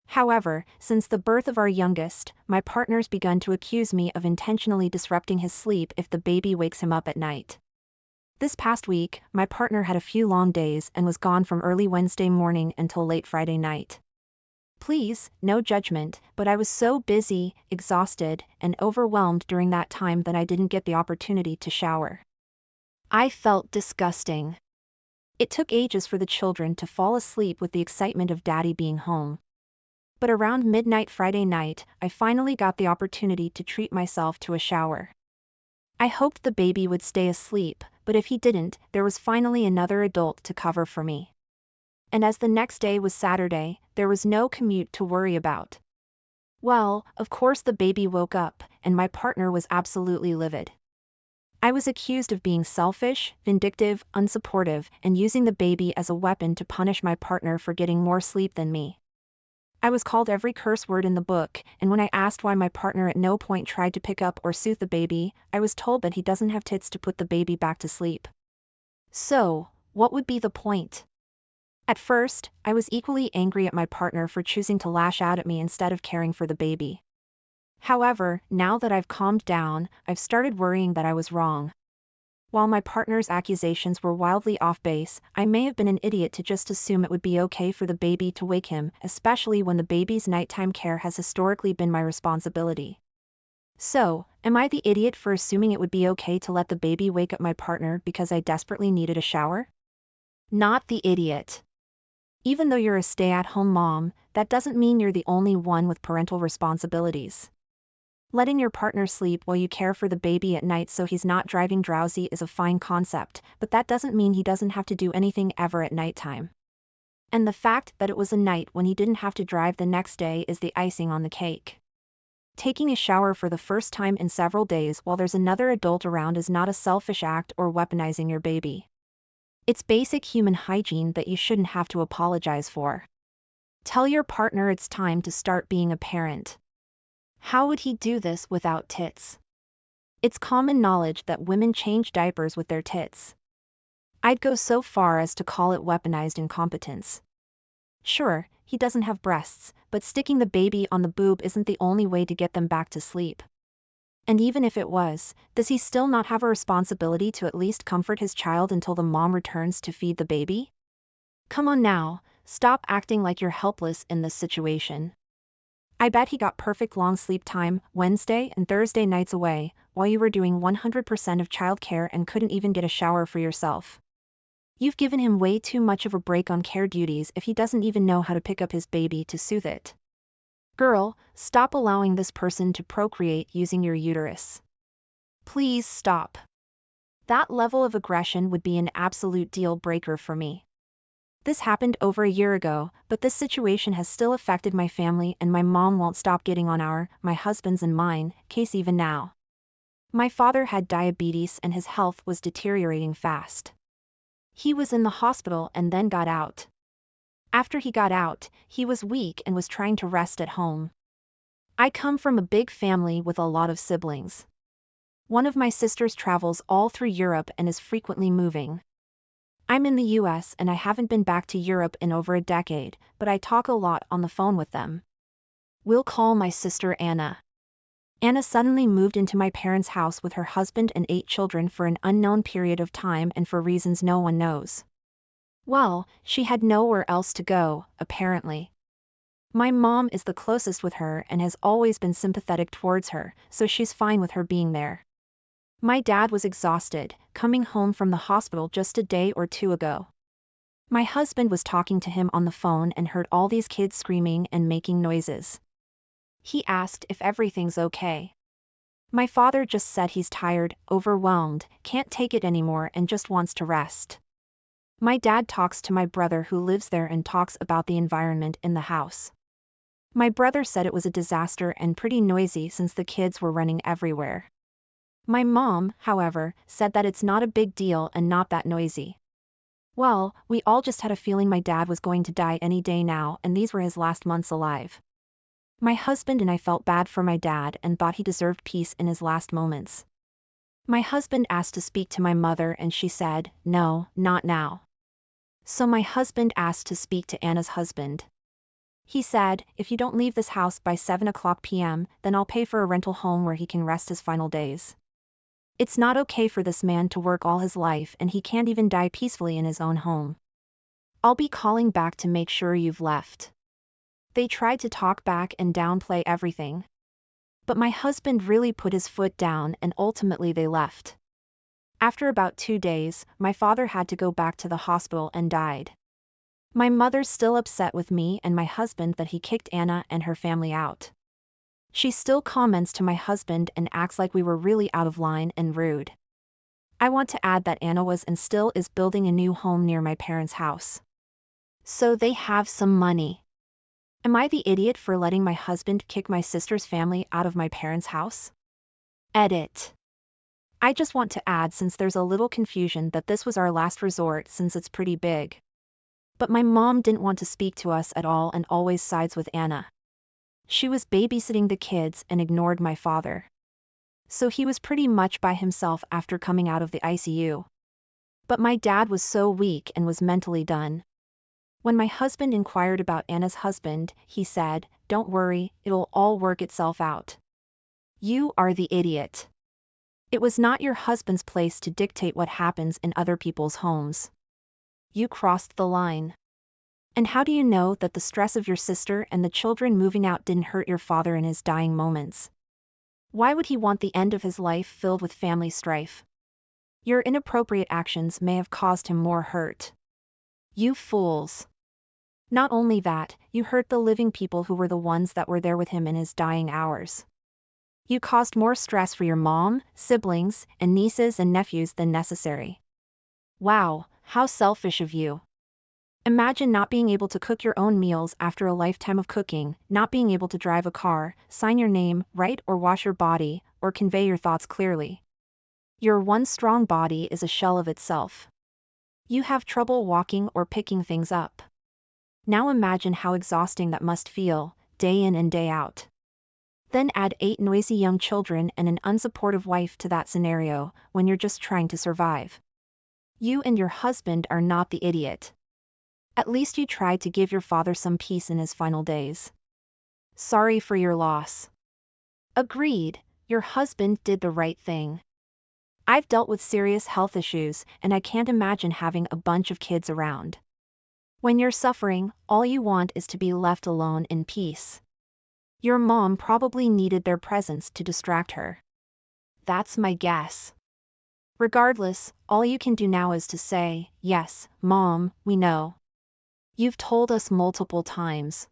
However, since the birth of our youngest, my partner's begun to accuse me of intentionally disrupting his sleep if the baby wakes him up at night. This past week, my partner had a few long days and was gone from early Wednesday morning until late Friday night. Please, no judgment, but I was so busy, exhausted, and overwhelmed during that time that I didn't get the opportunity to shower. I felt disgusting. It took ages for the children to fall asleep with the excitement of Daddy being home. But around midnight Friday night, I finally got the opportunity to treat myself to a shower. I hoped the baby would stay asleep, but if he didn't, there was finally another adult to cover for me. And as the next day was Saturday, there was no commute to worry about. Well, of course the baby woke up, and my partner was absolutely livid. I was accused of being selfish, vindictive, unsupportive, and using the baby as a weapon to punish my partner for getting more sleep than me. I was called every curse word in the book, and when I asked why my partner at no point tried to pick up or soothe the baby, I was told that he doesn't have tits to put the baby back to sleep. So, what would be the point? At first, I was equally angry at my partner for choosing to lash out at me instead of caring for the baby. However, now that I've calmed down, I've started worrying that I was wrong. While my partner's accusations were wildly off base, I may have been an idiot to just assume it would be okay for the baby to wake him, especially when the baby's nighttime care has historically been my responsibility. So, am I the idiot for assuming it would be okay to let the baby wake up my partner because I desperately needed a shower? Not the idiot. Even though you're a stay-at-home mom, that doesn't mean you're the only one with parental responsibilities. Letting your partner sleep while you care for the baby at night so he's not driving drowsy is a fine concept, but that doesn't mean he doesn't have to do anything ever at nighttime. And the fact that it was a night when he didn't have to drive the next day is the icing on the cake. Taking a shower for the first time in several days while there's another adult around is not a selfish act or weaponizing your baby. It's basic human hygiene that you shouldn't have to apologize for. Tell your partner it's time to start being a parent. How would he do this without tits? It's common knowledge that women change diapers with their tits. I'd go so far as to call it weaponized incompetence. Sure, he doesn't have breasts, but sticking the baby on the boob isn't the only way to get them back to sleep. And even if it was, does he still not have a responsibility to at least comfort his child until the mom returns to feed the baby? Come on now, stop acting like you're helpless in this situation. I bet he got perfect long sleep time, Wednesday and Thursday nights away, while you were doing 100% of childcare and couldn't even get a shower for yourself. You've given him way too much of a break on care duties if he doesn't even know how to pick up his baby to soothe it. Girl, stop allowing this person to procreate using your uterus. Please stop. That level of aggression would be an absolute deal breaker for me. This happened over a year ago, but this situation has still affected my family and my mom won't stop getting on my husband's and mine, case even now. My father had diabetes and his health was deteriorating fast. He was in the hospital and then got out. After he got out, he was weak and was trying to rest at home. I come from a big family with a lot of siblings. One of my sisters travels all through Europe and is frequently moving. I'm in the US and I haven't been back to Europe in over a decade, but I talk a lot on the phone with them. We'll call my sister Anna. Anna suddenly moved into my parents' house with her husband and 8 children for an unknown period of time and for reasons no one knows. Well, she had nowhere else to go, apparently. My mom is the closest with her and has always been sympathetic towards her, so she's fine with her being there. My dad was exhausted, coming home from the hospital just a day or 2 ago. My husband was talking to him on the phone and heard all these kids screaming and making noises. He asked if everything's okay. My father just said he's tired, overwhelmed, can't take it anymore and just wants to rest. My dad talks to my brother who lives there and talks about the environment in the house. My brother said it was a disaster and pretty noisy since the kids were running everywhere. My mom, however, said that it's not a big deal and not that noisy. Well, we all just had a feeling my dad was going to die any day now, and these were his last months alive. My husband and I felt bad for my dad and thought he deserved peace in his last moments. My husband asked to speak to my mother and she said, no, not now. So my husband asked to speak to Anna's husband. He said, if you don't leave this house by 7 p.m., then I'll pay for a rental home where he can rest his final days. It's not okay for this man to work all his life and he can't even die peacefully in his own home. I'll be calling back to make sure you've left. They tried to talk back and downplay everything. But my husband really put his foot down and ultimately they left. After about 2 days, my father had to go back to the hospital and died. My mother's still upset with me and my husband that he kicked Anna and her family out. She still comments to my husband and acts like we were really out of line and rude. I want to add that Anna was and still is building a new home near my parents' house. So they have some money. Am I the idiot for letting my husband kick my sister's family out of my parents' house? Edit. I just want to add, since there's a little confusion, that this was our last resort since it's pretty big. But my mom didn't want to speak to us at all and always sides with Anna. She was babysitting the kids and ignored my father. So he was pretty much by himself after coming out of the ICU. But my dad was so weak and was mentally done. When my husband inquired about Anna's husband, he said, don't worry, it'll all work itself out. You are the idiot. It was not your husband's place to dictate what happens in other people's homes. You crossed the line. And how do you know that the stress of your sister and the children moving out didn't hurt your father in his dying moments? Why would he want the end of his life filled with family strife? Your inappropriate actions may have caused him more hurt. You fools. Not only that, you hurt the living people who were the ones that were there with him in his dying hours. You caused more stress for your mom, siblings, and nieces and nephews than necessary. Wow, how selfish of you. Imagine not being able to cook your own meals after a lifetime of cooking, not being able to drive a car, sign your name, write or wash your body, or convey your thoughts clearly. Your one strong body is a shell of itself. You have trouble walking or picking things up. Now imagine how exhausting that must feel, day in and day out. Then add 8 noisy young children and an unsupportive wife to that scenario, when you're just trying to survive. You and your husband are not the idiot. At least you tried to give your father some peace in his final days. Sorry for your loss. Agreed, your husband did the right thing. I've dealt with serious health issues, and I can't imagine having a bunch of kids around. When you're suffering, all you want is to be left alone in peace. Your mom probably needed their presence to distract her. That's my guess. Regardless, all you can do now is to say, yes, Mom, we know. You've told us multiple times.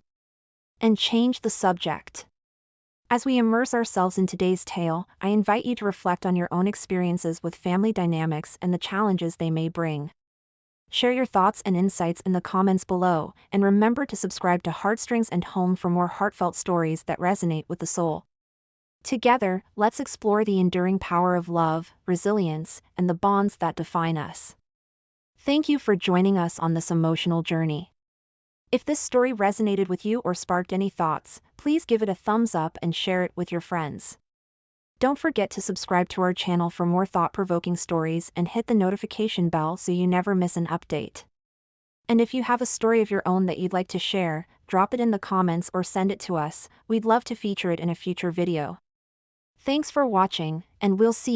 And change the subject. As we immerse ourselves in today's tale, I invite you to reflect on your own experiences with family dynamics and the challenges they may bring. Share your thoughts and insights in the comments below, and remember to subscribe to Heartstrings and Home for more heartfelt stories that resonate with the soul. Together, let's explore the enduring power of love, resilience, and the bonds that define us. Thank you for joining us on this emotional journey. If this story resonated with you or sparked any thoughts, please give it a thumbs up and share it with your friends. Don't forget to subscribe to our channel for more thought-provoking stories and hit the notification bell so you never miss an update. And if you have a story of your own that you'd like to share, drop it in the comments or send it to us. We'd love to feature it in a future video. Thanks for watching, and we'll see you